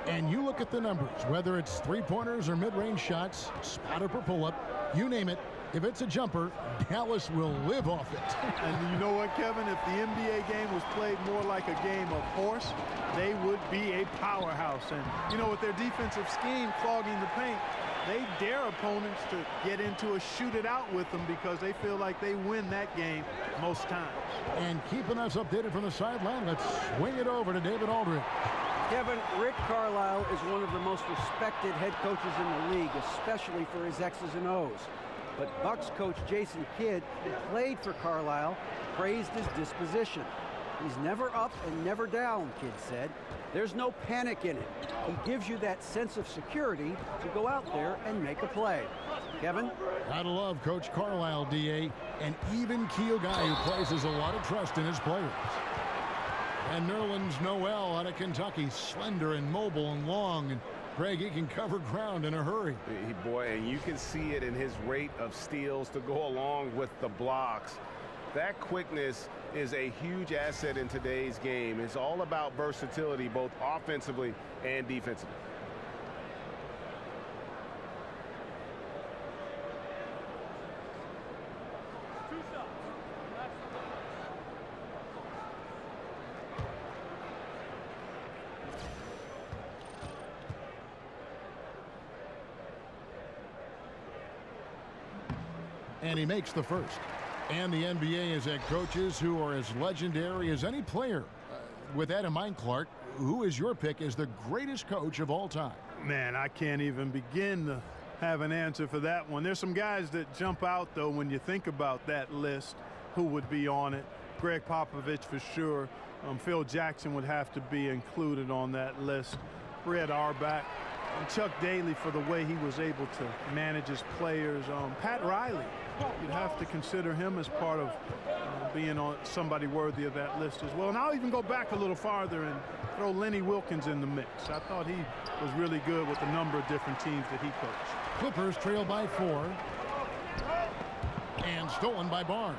And you look at the numbers, whether it's three-pointers or mid-range shots, spot up or pull-up, you name it. If it's a jumper, Dallas will live off it. And you know what, Kevin? If the NBA game was played more like a game of horse, they would be a powerhouse. And, with their defensive scheme clogging the paint, they dare opponents to get into a shoot it out with them because they feel like they win that game most times. And keeping us updated from the sideline, let's swing it over to David Aldridge. Kevin, Rick Carlisle is one of the most respected head coaches in the league, especially for his X's and O's. But Bucks coach Jason Kidd, who played for Carlisle, praised his disposition. He's never up and never down, Kidd said. There's no panic in it. He gives you that sense of security to go out there and make a play. Kevin? Gotta love Coach Carlisle, D.A., an even-keel guy who places a lot of trust in his players. And Nerlens Noel out of Kentucky, slender and mobile and long, and Greg, he can cover ground in a hurry. Boy, and you can see it in his rate of steals to go along with the blocks. That quickness is a huge asset in today's game. It's all about versatility, both offensively and defensively. And he makes the first. And the NBA has had coaches who are as legendary as any player. With that in mind, Clark, who is your pick as the greatest coach of all time? Man, I can't even begin to have an answer for that one. There's some guys that jump out, though, when you think about that list, who would be on it. Greg Popovich for sure. Phil Jackson would have to be included on that list. Fred Auerbach. Chuck Daly for the way he was able to manage his players. Pat Riley, you'd have to consider him as part of being on somebody worthy of that list as well. And I'll even go back a little farther and throw Lenny Wilkins in the mix. I thought he was really good with a number of different teams that he coached. Clippers trail by 4. And stolen by Barnes.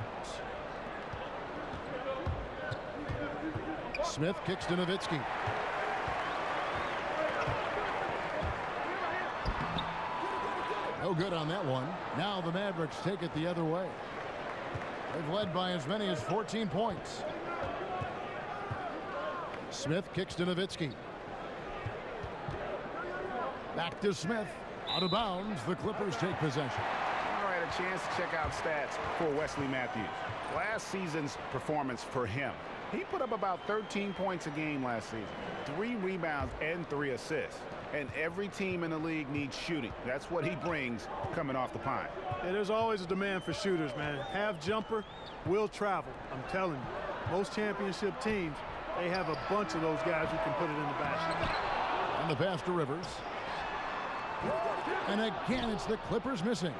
Smith kicks to Nowitzki. No good on that one. Now the Mavericks take it the other way. They've led by as many as 14 points. Smith kicks to Nowitzki. Back to Smith. Out of bounds. The Clippers take possession. All right, a chance to check out stats for Wesley Matthews. Last season's performance for him. He put up about 13 points a game last season, 3 rebounds and 3 assists. And every team in the league needs shooting. That's what he brings coming off the pine. Yeah, there's always a demand for shooters, man. Half jumper will travel. I'm telling you. Most championship teams, they have a bunch of those guys who can put it in the basket. And the pass to Rivers. And again, it's the Clippers missing.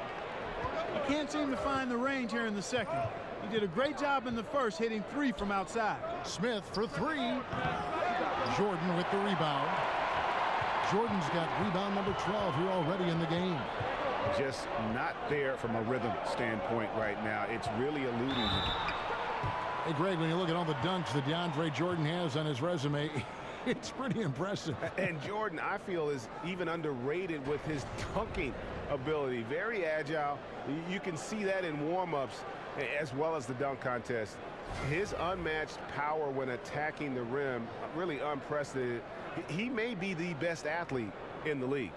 He can't seem to find the range here in the second. He did a great job in the first, hitting 3 from outside. Smith for 3. Jordan with the rebound. Jordan's got rebound number 12 here already in the game. Just not there from a rhythm standpoint right now. It's really eluding him. Hey, Greg, when you look at all the dunks that DeAndre Jordan has on his resume, it's pretty impressive. And Jordan, I feel, is even underrated with his dunking ability. Very agile. You can see that in warm-ups as well as the dunk contest. His unmatched power when attacking the rim, really unprecedented. He may be the best athlete in the league.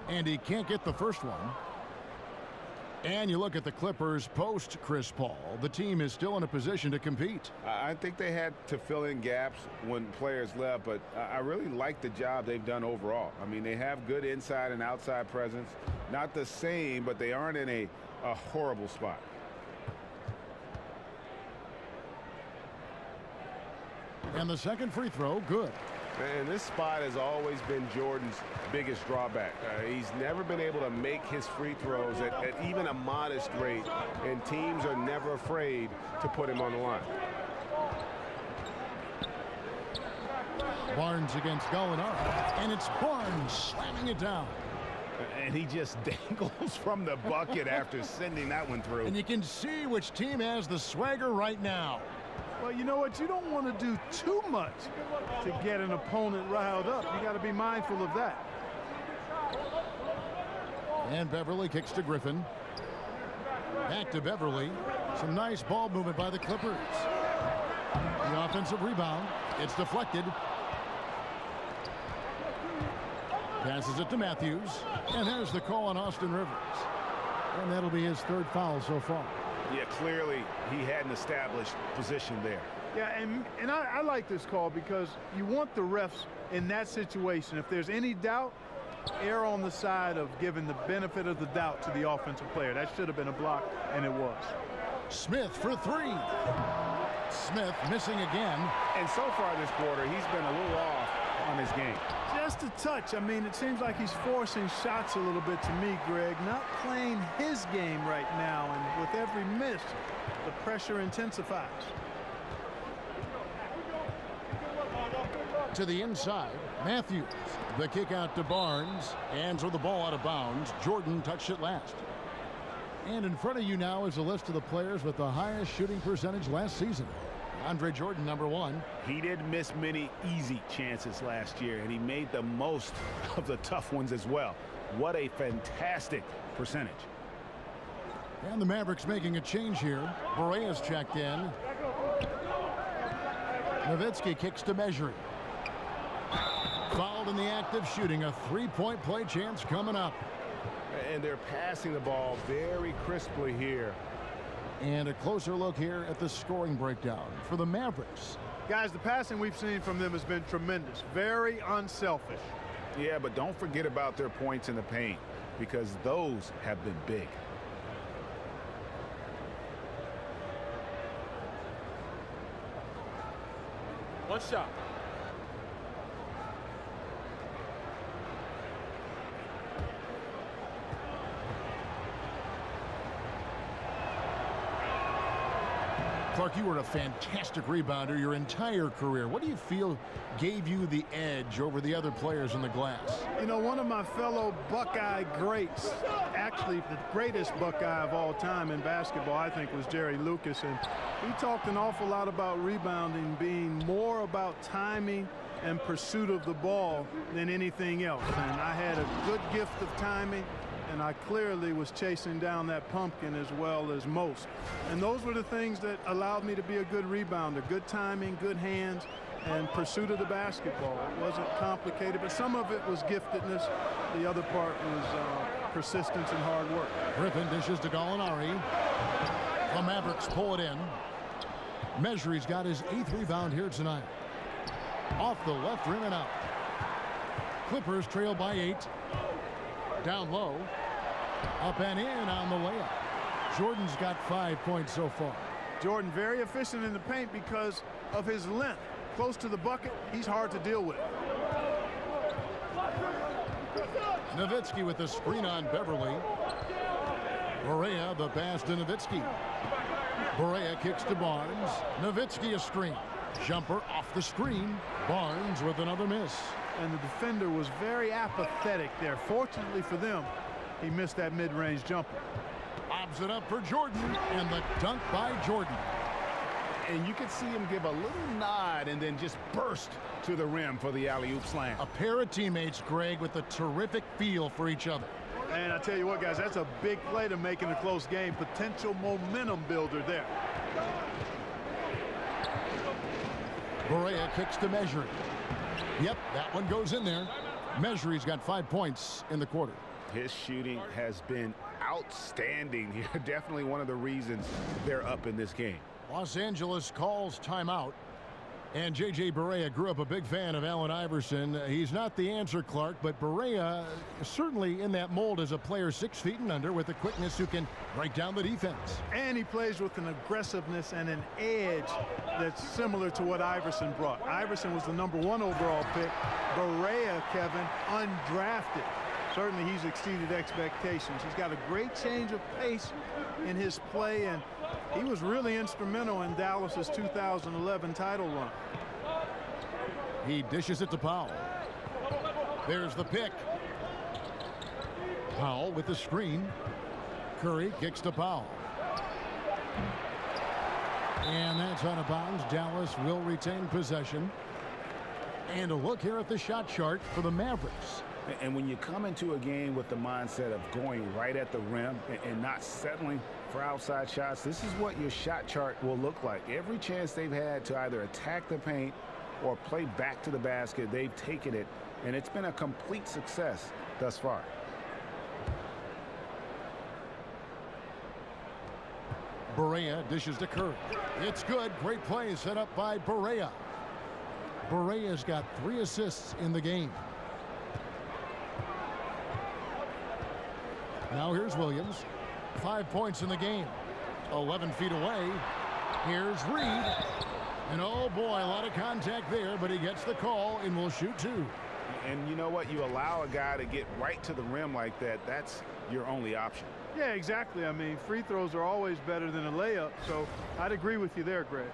And he can't get the first one. And you look at the Clippers post Chris Paul. The team is still in a position to compete. I think they had to fill in gaps when players left, but I really like the job they've done overall. I mean, they have good inside and outside presence. Not the same, but they aren't in a horrible spot. And the second free throw, good. And this spot has always been Jordan's biggest drawback. He's never been able to make his free throws at even a modest rate, and teams are never afraid to put him on the line. Barnes against Gallinari, and it's Barnes slamming it down. And he just dangles from the bucket after sending that one through. And you can see which team has the swagger right now. Well, you know what? You don't want to do too much to get an opponent riled up. You got to be mindful of that. And Beverly kicks to Griffin. Back to Beverly. Some nice ball movement by the Clippers. The offensive rebound. It's deflected. Passes it to Matthews. And there's the call on Austin Rivers. And that'll be his 3rd foul so far. Yeah, clearly he had an established position there. Yeah, and I like this call because you want the refs in that situation. If there's any doubt, err on the side of giving the benefit of the doubt to the offensive player. That should have been a block, and it was. Smith for 3. Smith missing again. And so far this quarter, he's been a little off on his game. Just a touch. I mean, it seems like he's forcing shots a little bit to me, Greg. Not playing his game right now, and with every miss, the pressure intensifies. To the inside, Matthews. The kick out to Barnes, and throw the ball out of bounds. Jordan touched it last. And in front of you now is a list of the players with the highest shooting percentage last season. DeAndre Jordan, number 1. He didn't miss many easy chances last year, and he made the most of the tough ones as well. What a fantastic percentage. And the Mavericks making a change here. Borea's checked in. Nowitzki kicks to Measuring. Fouled in the act of shooting. A three-point play chance coming up. And they're passing the ball very crisply here. And a closer look here at the scoring breakdown for the Mavericks. Guys, the passing we've seen from them has been tremendous. Very unselfish. Yeah, but don't forget about their points in the paint, because those have been big. One shot. Clark, you were a fantastic rebounder your entire career. What do you feel gave you the edge over the other players in the glass? You know, one of my fellow Buckeye greats, actually the greatest Buckeye of all time in basketball, I think, was Jerry Lucas. And he talked an awful lot about rebounding being more about timing and pursuit of the ball than anything else. And I had a good gift of timing, and I clearly was chasing down that pumpkin as well as most. And those were the things that allowed me to be a good rebounder. Good timing, good hands, and pursuit of the basketball. It wasn't complicated, but some of it was giftedness. The other part was persistence and hard work. Griffin dishes to Gallinari. The Mavericks pull it in. Measury's got his 8th rebound here tonight. Off the left rim and out. Clippers trail by 8. Down low. Up and in on the layup. Jordan's got 5 points so far. Jordan very efficient in the paint because of his length. Close to the bucket, he's hard to deal with. Nowitzki with the screen on Beverly. Borea the pass to Nowitzki. Borea kicks to Barnes. Nowitzki a screen. Jumper off the screen. Barnes with another miss. And the defender was very apathetic there. Fortunately for them, he missed that mid-range jumper. Lobs it up for Jordan, and the dunk by Jordan. And you could see him give a little nod and then just burst to the rim for the alley-oop slam. A pair of teammates, Greg, with a terrific feel for each other. And I tell you what, guys, that's a big play to make in a close game. Potential momentum builder there. Borea kicks to Measuring. Yep, that one goes in there. Measury's got 5 points in the quarter. His shooting has been outstanding here. Definitely one of the reasons they're up in this game. Los Angeles calls timeout. And J.J. Borea grew up a big fan of Allen Iverson. He's not the answer, Clark, but Borea certainly in that mold as a player 6 feet and under with the quickness who can break down the defense. And he plays with an aggressiveness and an edge that's similar to what Iverson brought. Iverson was the #1 overall pick. Borea, Kevin, undrafted. Certainly he's exceeded expectations. He's got a great change of pace in his play, and he was really instrumental in Dallas's 2011 title run. He dishes it to Powell. There's the pick. Powell with the screen. Curry kicks to Powell. And that's out of bounds. Dallas will retain possession. And a look here at the shot chart for the Mavericks. And when you come into a game with the mindset of going right at the rim and not settling for outside shots, this is what your shot chart will look like. Every chance they've had to either attack the paint or play back to the basket, they've taken it, and it's been a complete success thus far. Borea dishes to Curry. It's good. Great play set up by Borea. Borea's got 3 assists in the game. Now here's Williams. 5 points in the game. 11 feet away. Here's Reed. And oh boy, a lot of contact there, but he gets the call and will shoot 2. And you know what? You allow a guy to get right to the rim like that, that's your only option. Yeah, exactly. I mean, free throws are always better than a layup, so I'd agree with you there, Greg.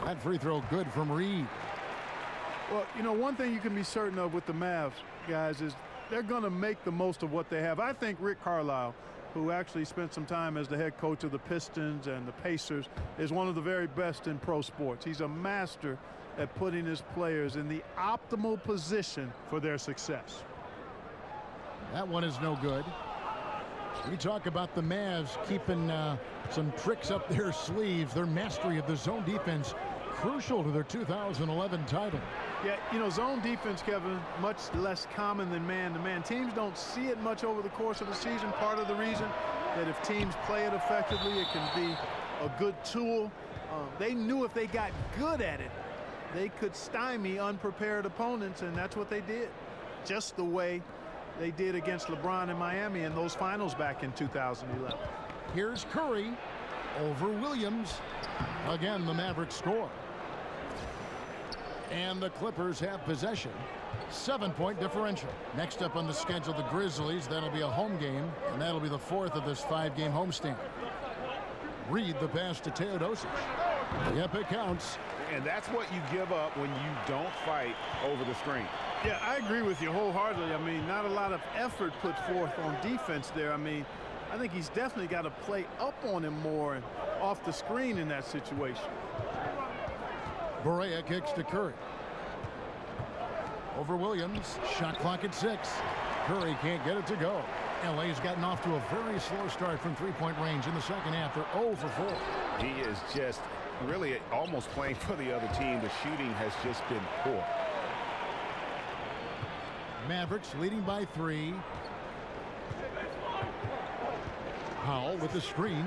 That free throw good from Reed. Well, you know, one thing you can be certain of with the Mavs, guys, is they're going to make the most of what they have. I think Rick Carlisle, who actually spent some time as the head coach of the Pistons and the Pacers, is one of the very best in pro sports. He's a master at putting his players in the optimal position for their success. That one is no good. We talk about the Mavs keeping some tricks up their sleeves. Their mastery of the zone defense crucial to their 2011 title. Yeah, you know, zone defense, Kevin, much less common than man-to-man. Teams don't see it much over the course of the season. Part of the reason that if teams play it effectively, it can be a good tool. They knew if they got good at it, they could stymie unprepared opponents, and that's what they did. Just the way they did against LeBron in Miami in those finals back in 2011. Here's Curry over Williams. Again, the Mavericks score. And the Clippers have possession. 7-point differential. Next up on the schedule, the Grizzlies. That'll be a home game, and that'll be the 4th of this 5-game homestand. Reed the pass to Teodosic. Yep, it counts. And that's what you give up when you don't fight over the screen. Yeah, I agree with you wholeheartedly. I mean, not a lot of effort put forth on defense there. I mean, I think he's definitely got to play up on him more and off the screen in that situation. Barea kicks to Curry. Over Williams. Shot clock at 6. Curry can't get it to go. LA's gotten off to a very slow start from three-point range in the second half. They're 0 for 4. He is just really almost playing for the other team. The shooting has just been poor. Mavericks leading by 3. Powell with the screen.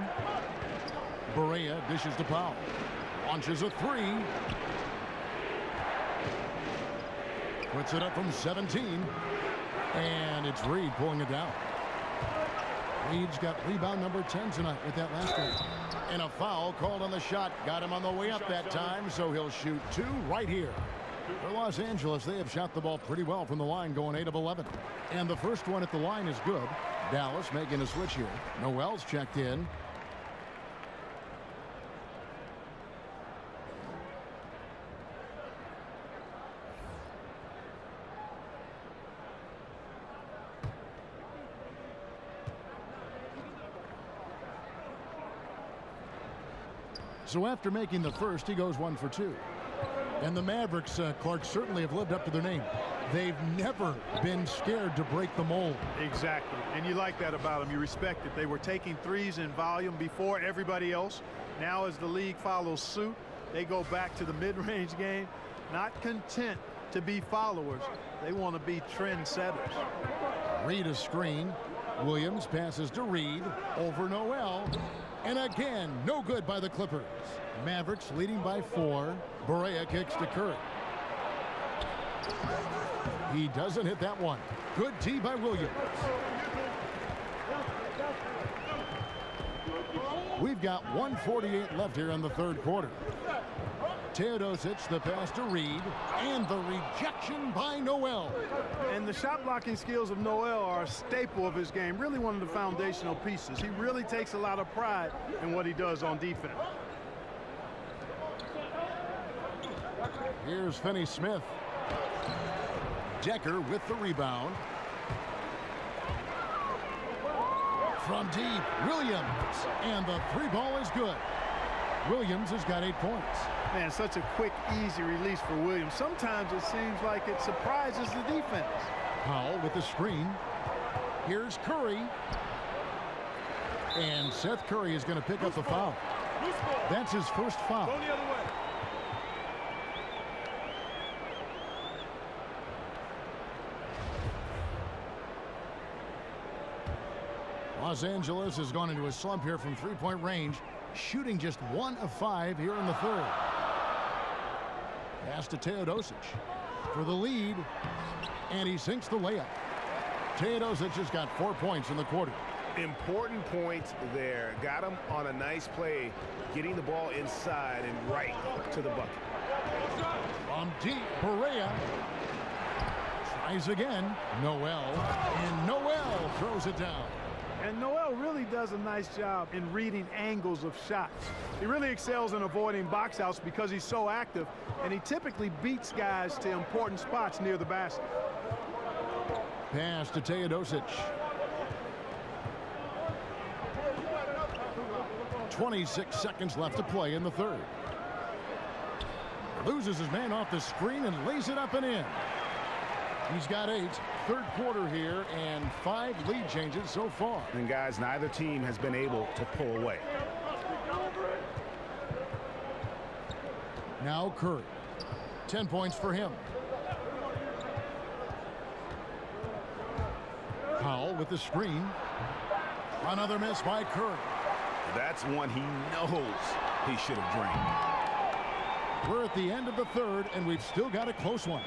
Barea dishes to Powell. Launches a 3. Puts it up from 17. And it's Reed pulling it down. Reed's got rebound number 10 tonight with that last one. And a foul called on the shot. Got him on the way up that time, so he'll shoot 2 right here. For Los Angeles, they have shot the ball pretty well from the line, going 8 of 11. And the first one at the line is good. Dallas making a switch here. Noel's checked in. So after making the first, he goes 1 for 2. And the Mavericks, Clark, certainly have lived up to their name. They've never been scared to break the mold. Exactly. And you like that about them. You respect it. They were taking threes in volume before everybody else. Now as the league follows suit, they go back to the mid-range game, not content to be followers. They want to be trendsetters. Reed a screen. Williams passes to Reed over Noel. And again, no good by the Clippers. Mavericks leading by 4. Barea kicks to Curry. He doesn't hit that one. Good tee by Williams. We've got 1:48 left here in the third quarter. Teodosic, the pass to Reed, and the rejection by Noel. And the shot blocking skills of Noel are a staple of his game, really one of the foundational pieces. He really takes a lot of pride in what he does on defense. Here's Finney-Smith. Decker with the rebound. From deep, Williams. And the 3 ball is good. Williams has got 8 points. Man, such a quick, easy release for Williams. Sometimes it seems like it surprises the defense. Powell with the screen. Here's Curry. And Seth Curry is going to pick up the foul. That's his first foul. Go the other way. Los Angeles has gone into a slump here from three-point range, shooting just 1 of 5 here in the third. Pass to Teodosic for the lead, and he sinks the layup. Teodosic has got 4 points in the quarter. Important points there. Got him on a nice play, getting the ball inside and right to the bucket. From deep, Barea tries again. Noel, and Noel throws it down. And Noel really does a nice job in reading angles of shots. He really excels in avoiding box outs because he's so active, and he typically beats guys to important spots near the basket. Pass to Teodosic. 26 seconds left to play in the third. Loses his man off the screen and lays it up and in. He's got 8. Third quarter here and 5 lead changes so far. And guys, neither team has been able to pull away. Now Curry. 10 points for him. Powell with the screen. Another miss by Curry. That's one he knows he should have drained. We're at the end of the third, and we've still got a close one.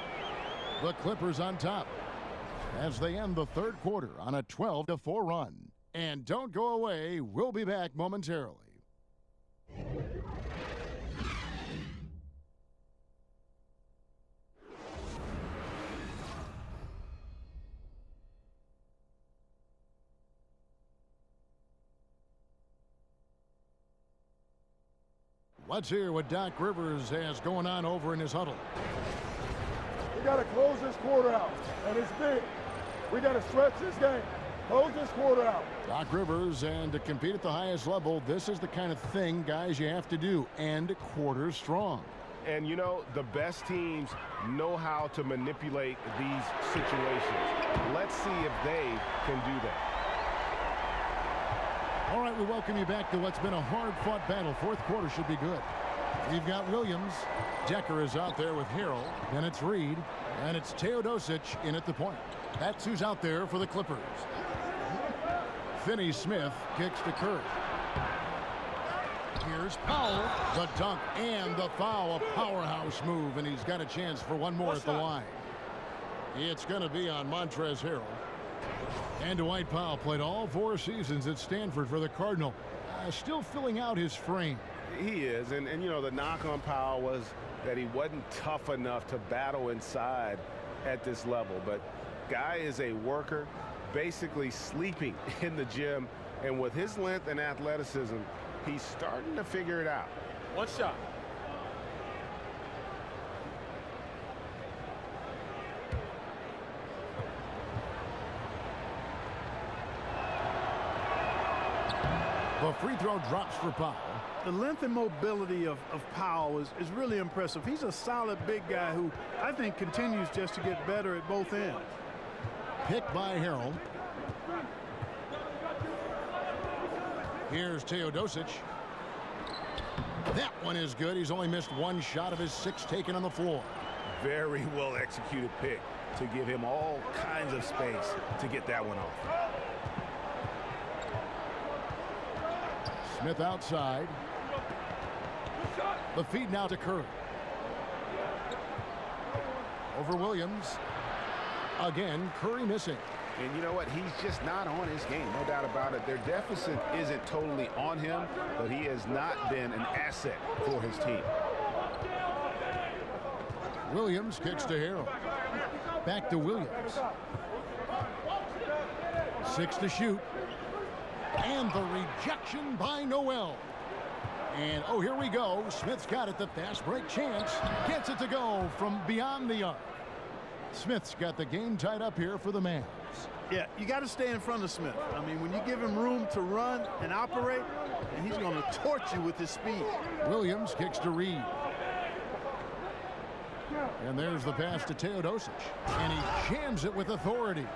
The Clippers on top as they end the third quarter on a 12-4 run. And don't go away. We'll be back momentarily. Let's hear what Doc Rivers has going on over in his huddle. We got to close this quarter out, and it's big. We got to stretch this game. Close this quarter out. Doc Rivers, and to compete at the highest level, this is the kind of thing, guys, you have to do. End quarter strong. And, you know, the best teams know how to manipulate these situations. Let's see if they can do that. All right, we welcome you back to what's been a hard-fought battle. Fourth quarter should be good. We've got Williams. Decker is out there with Harrell. And it's Reed. And it's Teodosic in at the point. That's who's out there for the Clippers. Finney-Smith kicks to Curry. Here's Powell. The dunk and the foul. A powerhouse move. And he's got a chance for one more at the line. It's going to be on Montrezl Harrell. And Dwight Powell played all 4 seasons at Stanford for the Cardinal. Still filling out his frame. He is, and you know, the knock on Powell was that he wasn't tough enough to battle inside at this level. But guy is a worker, basically sleeping in the gym. And with his length and athleticism, he's starting to figure it out. One shot. The free throw drops for Powell. The length and mobility of Powell is really impressive. He's a solid big guy who I think continues just to get better at both ends. Picked by Harrell. Here's Teodosic. That one is good. He's only missed 1 shot of his 6 taken on the floor. Very well executed pick to give him all kinds of space to get that one off. Smith outside. The feed now to Curry. Over Williams. Again, Curry missing. And you know what? He's just not on his game, no doubt about it. Their deficit isn't totally on him, but he has not been an asset for his team. Williams kicks to Harrell. Back to Williams. 6 to shoot. And the rejection by Noel. And, oh, here we go. Smith's got it. The fast break chance. Gets it to go from beyond the arc. Smith's got the game tied up here for the Mavs. Yeah, you got to stay in front of Smith. I mean, when you give him room to run and operate, and he's going to torch you with his speed. Williams kicks to Reed. And there's the pass to Teodosic. And he jams it with authority.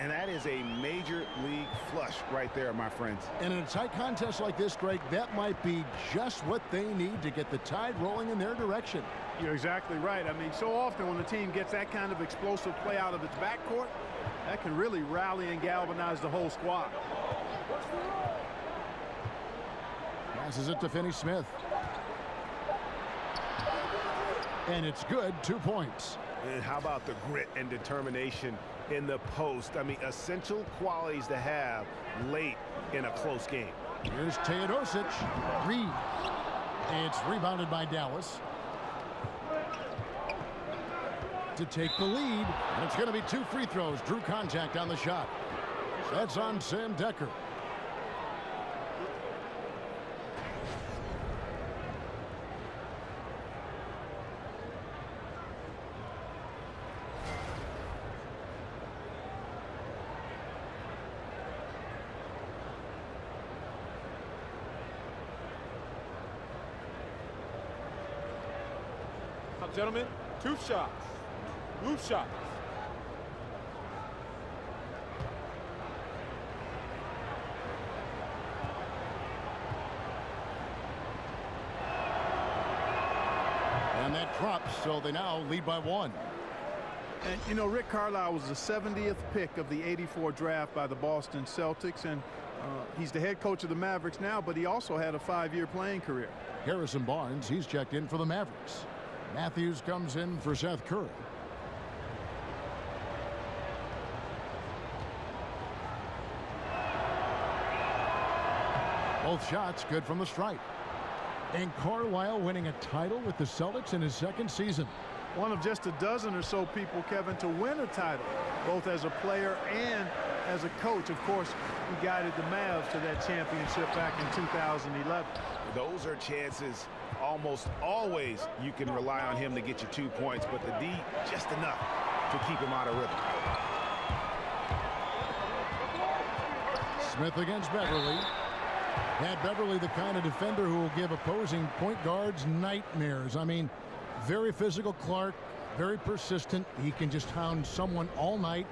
And that is a major league flush right there, my friends. And in a tight contest like this, Greg, that might be just what they need to get the tide rolling in their direction. You're exactly right. I mean, so often when the team gets that kind of explosive play out of its backcourt, that can really rally and galvanize the whole squad. Passes it to Finney-Smith. And it's good. 2 points. And how about the grit and determination in the post? I mean, essential qualities to have late in a close game. Here's Teodosic. Reed. It's rebounded by Dallas. To take the lead. And it's going to be 2 free throws. Drew contact on the shot. That's on Sam Decker. Timeout, gentlemen. 2 shots. Loose shots. And that drops, so they now lead by 1. And, you know, Rick Carlisle was the 70th pick of the '84 draft by the Boston Celtics, and he's the head coach of the Mavericks now, but he also had a 5-year playing career. Harrison Barnes, he's checked in for the Mavericks. Matthews comes in for Seth Curry. Both shots good from the stripe. And Carlisle winning a title with the Celtics in his 2nd season. One of just a dozen or so people, Kevin, to win a title, both as a player and as a coach. Of course, he guided the Mavs to that championship back in 2011. Those are chances almost always you can rely on him to get you 2 points, but the D just enough to keep him out of rhythm. Smith against Beverly. And Beverly, the kind of defender who will give opposing point guards nightmares. I mean, very physical Clark, very persistent. He can just hound someone all night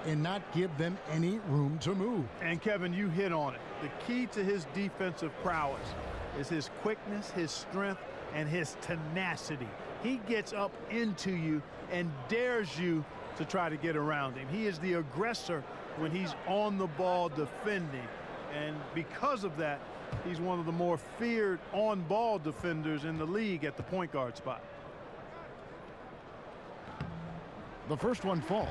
and not give them any room to move. And Kevin, you hit on it. The key to his defensive prowess is his quickness, his strength, and his tenacity. He gets up into you and dares you to try to get around him. He is the aggressor when he's on the ball defending. And because of that, he's one of the more feared on-ball defenders in the league at the point guard spot. The first one falls.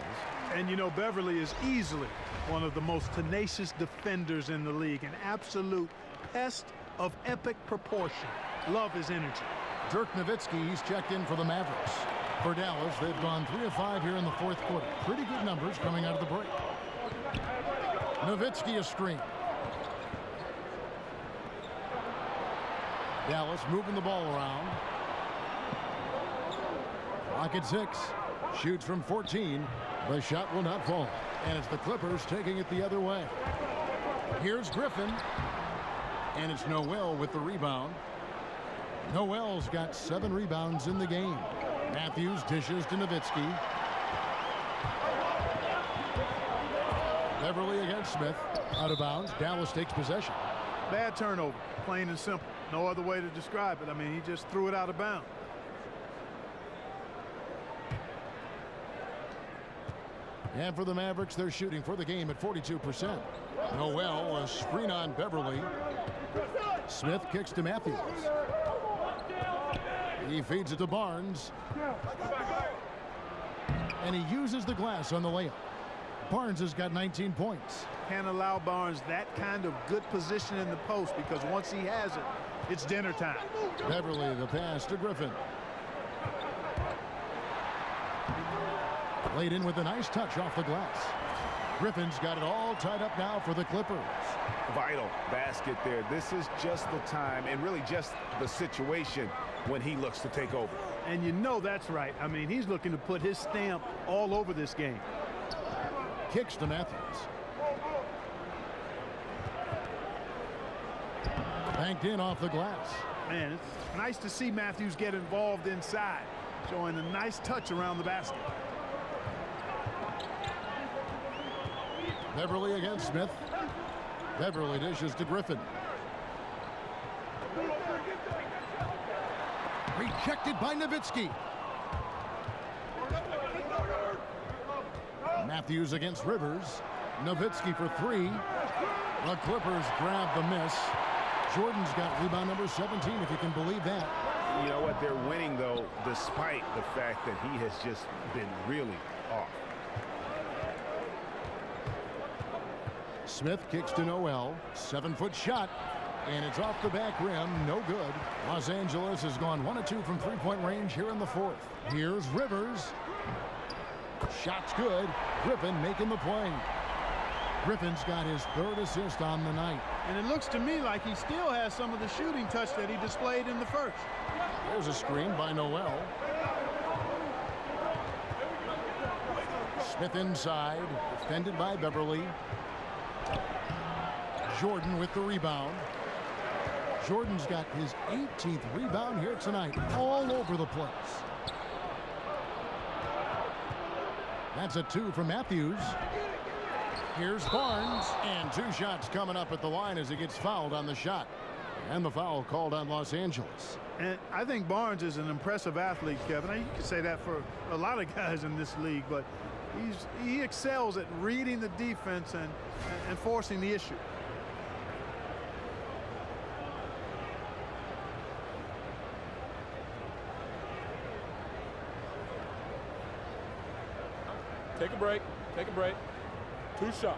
And you know, Beverly is easily one of the most tenacious defenders in the league, an absolute pest of epic proportion. Love his energy. Dirk Nowitzki, he's checked in for the Mavericks. For Dallas, they've gone 3 of 5 here in the 4th quarter. Pretty good numbers coming out of the break. Nowitzki a screen. Dallas moving the ball around. Clock at 6. Shoots from 14. The shot will not fall. And it's the Clippers taking it the other way. Here's Griffin. And it's Noel with the rebound. Noel's got 7 rebounds in the game. Matthews dishes to Nowitzki. Beverly against Smith. Out of bounds. Dallas takes possession. Bad turnover, plain and simple. No other way to describe it. I mean, he just threw it out of bounds. And for the Mavericks, they're shooting for the game at 42%. Noel, a screen on Beverly. Smith kicks to Matthews. He feeds it to Barnes. And he uses the glass on the layup. Barnes has got 19 points. Can't allow Barnes that kind of good position in the post, because once he has it, it's dinner time. Beverly, the pass to Griffin. Laid in with a nice touch off the glass. Griffin's got it all tied up now for the Clippers. Vital basket there. This is just the time and really just the situation when he looks to take over. And you know that's right. I mean, he's looking to put his stamp all over this game. Kicks to Matthews. Banked in off the glass. Man, it's nice to see Matthews get involved inside, showing a nice touch around the basket. Beverly against Smith. Beverly dishes to Griffin. Rejected by Nowitzki. Matthews against Rivers. Nowitzki for 3. The Clippers grab the miss. Jordan's got rebound number 17, if you can believe that. You know what? They're winning, though, despite the fact that he has just been really off. Smith kicks to Noel. 7-foot shot. And it's off the back rim. No good. Los Angeles has gone 1 of 2 from 3-point range here in the 4th. Here's Rivers. Shot's good. Griffin making the play. Griffin's got his 3rd assist on the night. And it looks to me like he still has some of the shooting touch that he displayed in the first. There's a screen by Noel. Smith inside, defended by Beverly. Jordan with the rebound. Jordan's got his 18th rebound here tonight, all over the place. That's a 2 from Matthews. Here's Barnes, and 2 shots coming up at the line as he gets fouled on the shot. And the foul called on Los Angeles. And I think Barnes is an impressive athlete, Kevin. You can say that for a lot of guys in this league, but he excels at reading the defense and forcing the issue. Take a break. Take a break. 2 shots.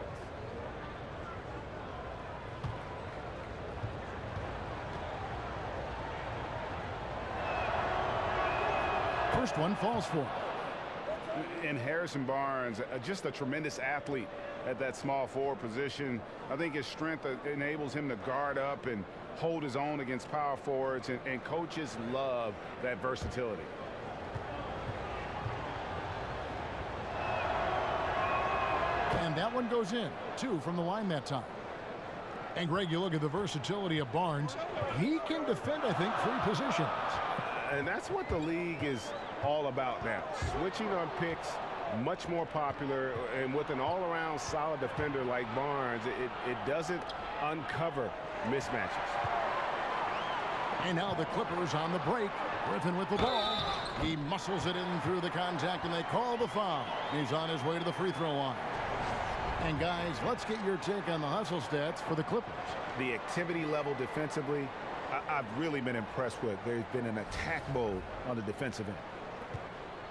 First one falls for him. And Harrison Barnes, just a tremendous athlete at that small forward position. I think his strength enables him to guard up and hold his own against power forwards, and coaches love that versatility. And that one goes in. 2 from the line that time. And Greg, you look at the versatility of Barnes. He can defend, I think, 3 positions. And that's what the league is all about now. Switching on picks, much more popular, and with an all-around solid defender like Barnes, it doesn't uncover mismatches. And now the Clippers on the break. Griffin with the ball. He muscles it in through the contact, and they call the foul. He's on his way to the free throw line. And guys, let's get your take on the hustle stats for the Clippers. The activity level defensively, I've really been impressed with. There's been an attack mode on the defensive end.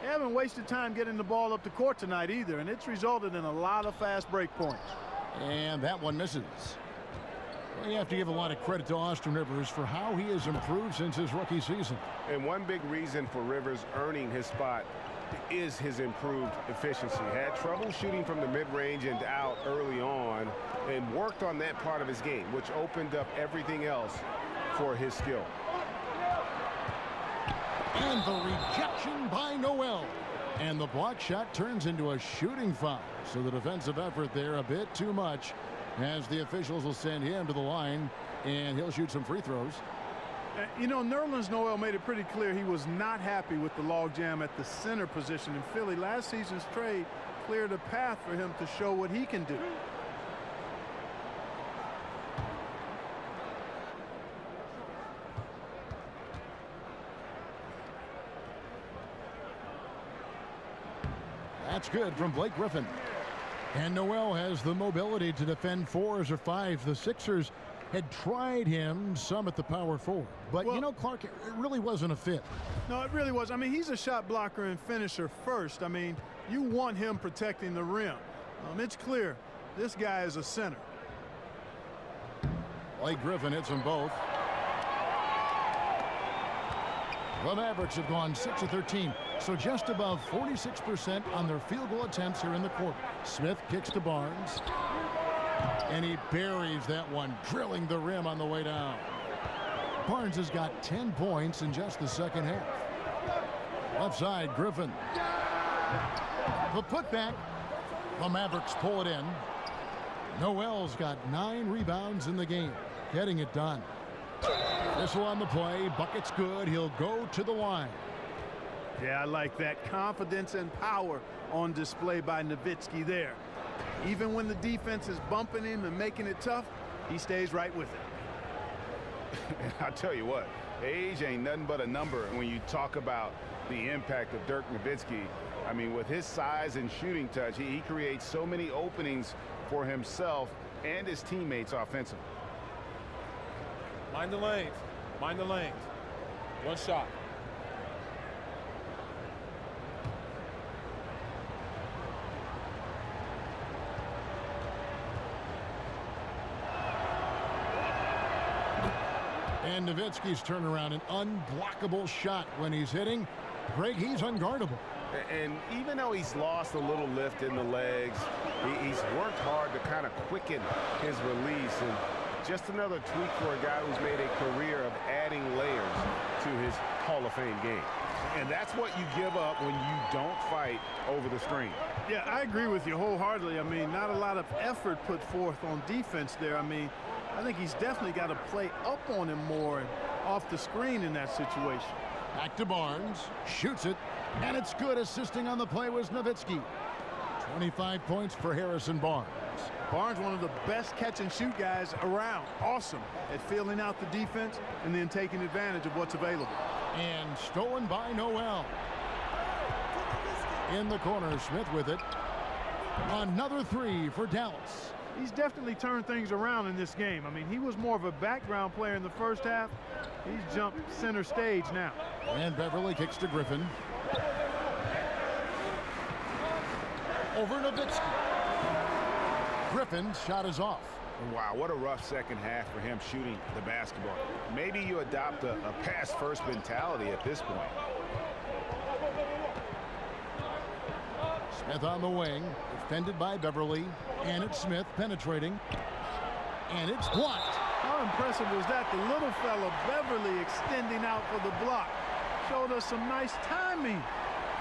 They haven't wasted time getting the ball up the court tonight either, and it's resulted in a lot of fast break points. And that one misses. Well, you have to give a lot of credit to Austin Rivers for how he has improved since his rookie season. And one big reason for Rivers earning his spot is his improved efficiency. Had trouble shooting from the mid-range and out early on, and worked on that part of his game, which opened up everything else for his skill. And the rejection by Noel. And the block shot turns into a shooting foul. So the defensive effort there a bit too much, as the officials will send him to the line, and he'll shoot some free throws. You know, Nerlens Noel made it pretty clear he was not happy with the logjam at the center position in Philly. Last season's trade cleared a path for him to show what he can do. That's good from Blake Griffin. And Noel has the mobility to defend 4s or 5s. The Sixers had tried him some at the power forward. But, well, you know, Clark, it really wasn't a fit. No, it really was. I mean, he's a shot blocker and finisher first. I mean, you want him protecting the rim. It's clear this guy is a center. Blake Griffin hits them both. The Mavericks have gone 6 of 13, so just above 46% on their field goal attempts here in the quarter. Smith kicks to Barnes, and he buries that one, drilling the rim on the way down. Barnes has got 10 points in just the second half. Left side, Griffin. The putback. The Mavericks pull it in. Noel's got 9 rebounds in the game, getting it done. Whistle on the play. Bucket's good. He'll go to the line. Yeah, I like that. Confidence and power on display by Nowitzki there. Even when the defense is bumping him and making it tough, he stays right with it. And I'll tell you what, age ain't nothing but a number when you talk about the impact of Dirk Nowitzki. I mean, with his size and shooting touch, he creates so many openings for himself and his teammates offensively. Mind the lanes. Mind the lanes. 1 shot. And Nowitzki's turnaround, an unblockable shot when he's hitting. Greg, he's unguardable. And even though he's lost a little lift in the legs, he's worked hard to kind of quicken his release. And just another tweak for a guy who's made a career of adding layers to his Hall of Fame game. And that's what you give up when you don't fight over the screen. Yeah, I agree with you wholeheartedly. I mean, not a lot of effort put forth on defense there. I mean, I think he's definitely got to play up on him more and off the screen in that situation. Back to Barnes, shoots it, and it's good. Assisting on the play was Nowitzki. 25 points for Harrison Barnes. Barnes, one of the best catch-and-shoot guys around. Awesome at filling out the defense and then taking advantage of what's available. And stolen by Noel. In the corner, Smith with it. Another three for Dallas. He's definitely turned things around in this game. I mean, he was more of a background player in the first half. He's jumped center stage now. And Beverly kicks to Griffin. Over Nowitzki. Griffin's shot is off. Wow, what a rough second half for him shooting the basketball. Maybe you adopt a pass-first mentality at this point. Smith on the wing, defended by Beverly, and it's Smith penetrating, and it's blocked. How impressive was that? The little fella, Beverly, extending out for the block. Showed us some nice timing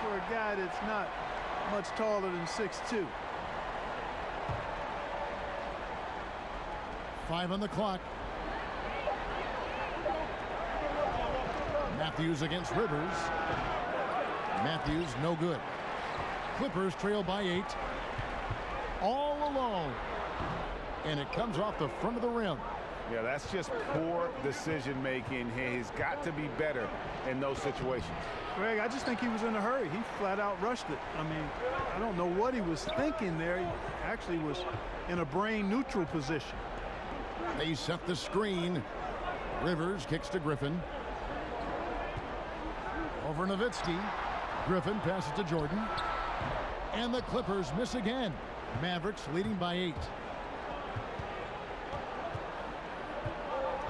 for a guy that's not much taller than 6'2". 5 on the clock. Matthews against Rivers. Matthews no good. Clippers trail by 8. All alone. And it comes off the front of the rim. Yeah, that's just poor decision making. He's got to be better in those situations. Greg, I just think he was in a hurry. He flat out rushed it. I mean, I don't know what he was thinking there. He actually was in a brain neutral position. They set the screen. Rivers kicks to Griffin. Over Nowitzki. Griffin passes to Jordan. And the Clippers miss again. Mavericks leading by 8.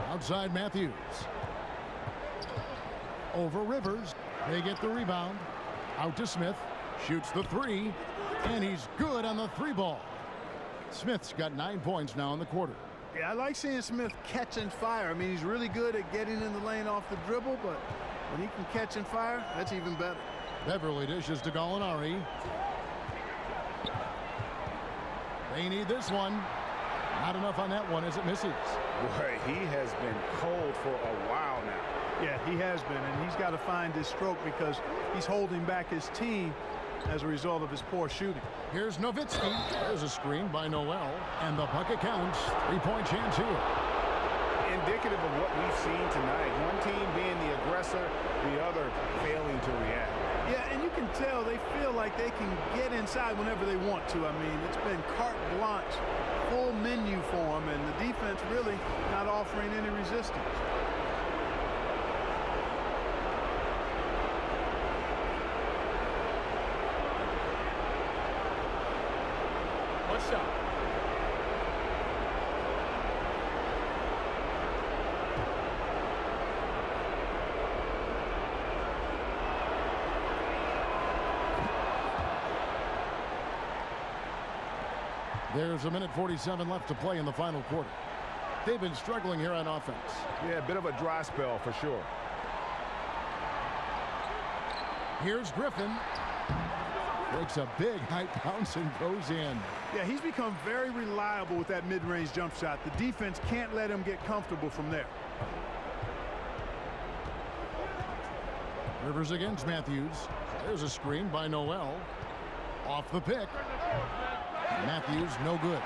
Outside Matthews. Over Rivers. They get the rebound. Out to Smith. Shoots the 3. And he's good on the 3 ball. Smith's got 9 points now in the quarter. Yeah, I like seeing Smith catch and fire. I mean, he's really good at getting in the lane off the dribble, but when he can catch and fire, that's even better. Beverly dishes to Gallinari. They need this one. Not enough on that one as it misses. Boy, he has been cold for a while now. Yeah, he has been, and he's got to find his stroke because he's holding back his team as a result of his poor shooting. Here's Nowitzki. There's a screen by Noel, and the bucket counts. 3-point chance here. Indicative of what we've seen tonight. One team being the aggressor, the other failing to react. Yeah, and you can tell they feel like they can get inside whenever they want to. I mean, it's been carte blanche, full menu for them, and the defense really not offering any resistance. One shot. There's a minute 47 left to play in the final quarter. They've been struggling here on offense. Yeah, a bit of a dry spell for sure. Here's Griffin. Breaks a big high bounce and goes in. Yeah, he's become very reliable with that mid-range jump shot. The defense can't let him get comfortable from there. Rivers against Matthews. There's a screen by Noel. Off the pick. Matthews no good.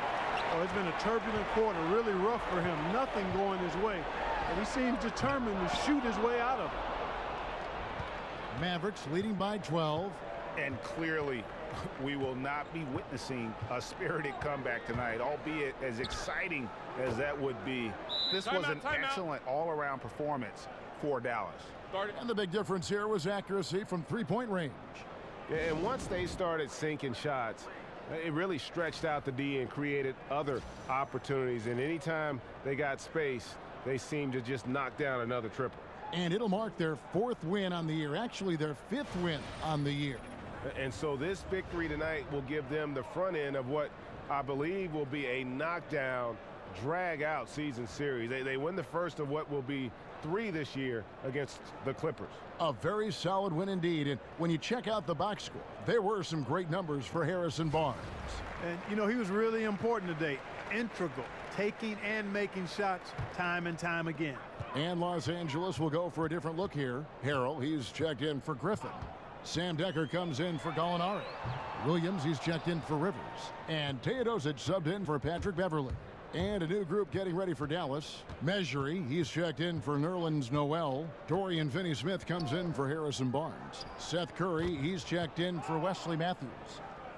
Oh, it's been a turbulent quarter, really rough for him. Nothing going his way. And he seems determined to shoot his way out of it. Mavericks leading by 12. And clearly, we will not be witnessing a spirited comeback tonight, albeit as exciting as that would be. This was an excellent all-around performance for Dallas. And the big difference here was accuracy from three-point range. Yeah, and once they started sinking shots, it really stretched out the D and created other opportunities. And anytime they got space, they seemed to just knock down another triple. And it'll mark their 4th win on the year, actually their 5th win on the year. And so this victory tonight will give them the front end of what I believe will be a knockdown, drag-out season series. They win the first of what will be 3 this year against the Clippers. A very solid win indeed. And when you check out the box score, there were some great numbers for Harrison Barnes. And, you know, he was really important today. Integral, taking and making shots time and time again. And Los Angeles will go for a different look here. Harrell, he's checked in for Griffin. Sam Decker comes in for Gallinari. Williams, he's checked in for Rivers. And Teodosic subbed in for Patrick Beverly. And a new group getting ready for Dallas. Measury, he's checked in for Nerlens Noel. Dorian Finney-Smith comes in for Harrison Barnes. Seth Curry, he's checked in for Wesley Matthews.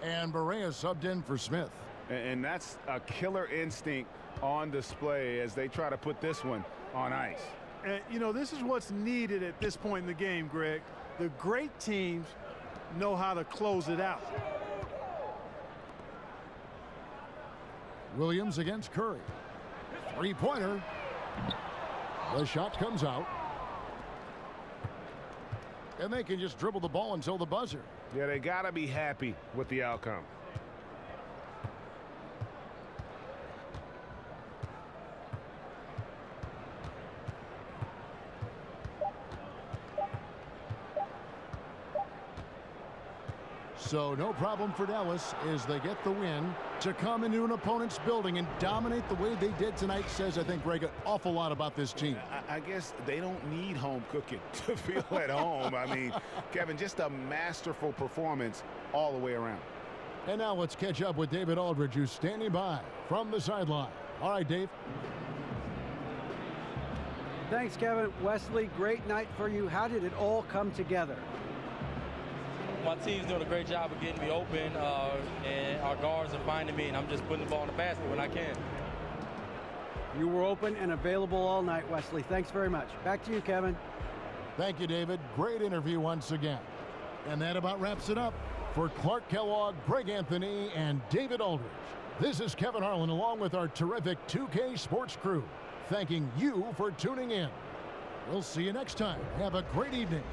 And Barea subbed in for Smith. And that's a killer instinct on display as they try to put this one on ice. And, you know, this is what's needed at this point in the game, Greg. The great teams know how to close it out. Williams against Curry. Three-pointer. The shot comes out. And they can just dribble the ball until the buzzer. Yeah, they got to be happy with the outcome. So no problem for Dallas as they get the win. To come into an opponent's building and dominate the way they did tonight says, I think, Greg, an awful lot about this team. I guess they don't need home cooking to feel at home. I mean, Kevin, just a masterful performance all the way around. And now let's catch up with David Aldridge, who's standing by from the sideline. All right, Dave. Thanks, Kevin. Wesley, great night for you. How did it all come together? My team's doing a great job of getting me open, and our guards are finding me, and I'm just putting the ball in the basket when I can. You were open and available all night, Wesley. Thanks very much. Back to you, Kevin. Thank you, David. Great interview once again. And that about wraps it up. For Clark Kellogg, Greg Anthony, and David Aldridge, this is Kevin Harlan along with our terrific 2K Sports crew, thanking you for tuning in. We'll see you next time. Have a great evening.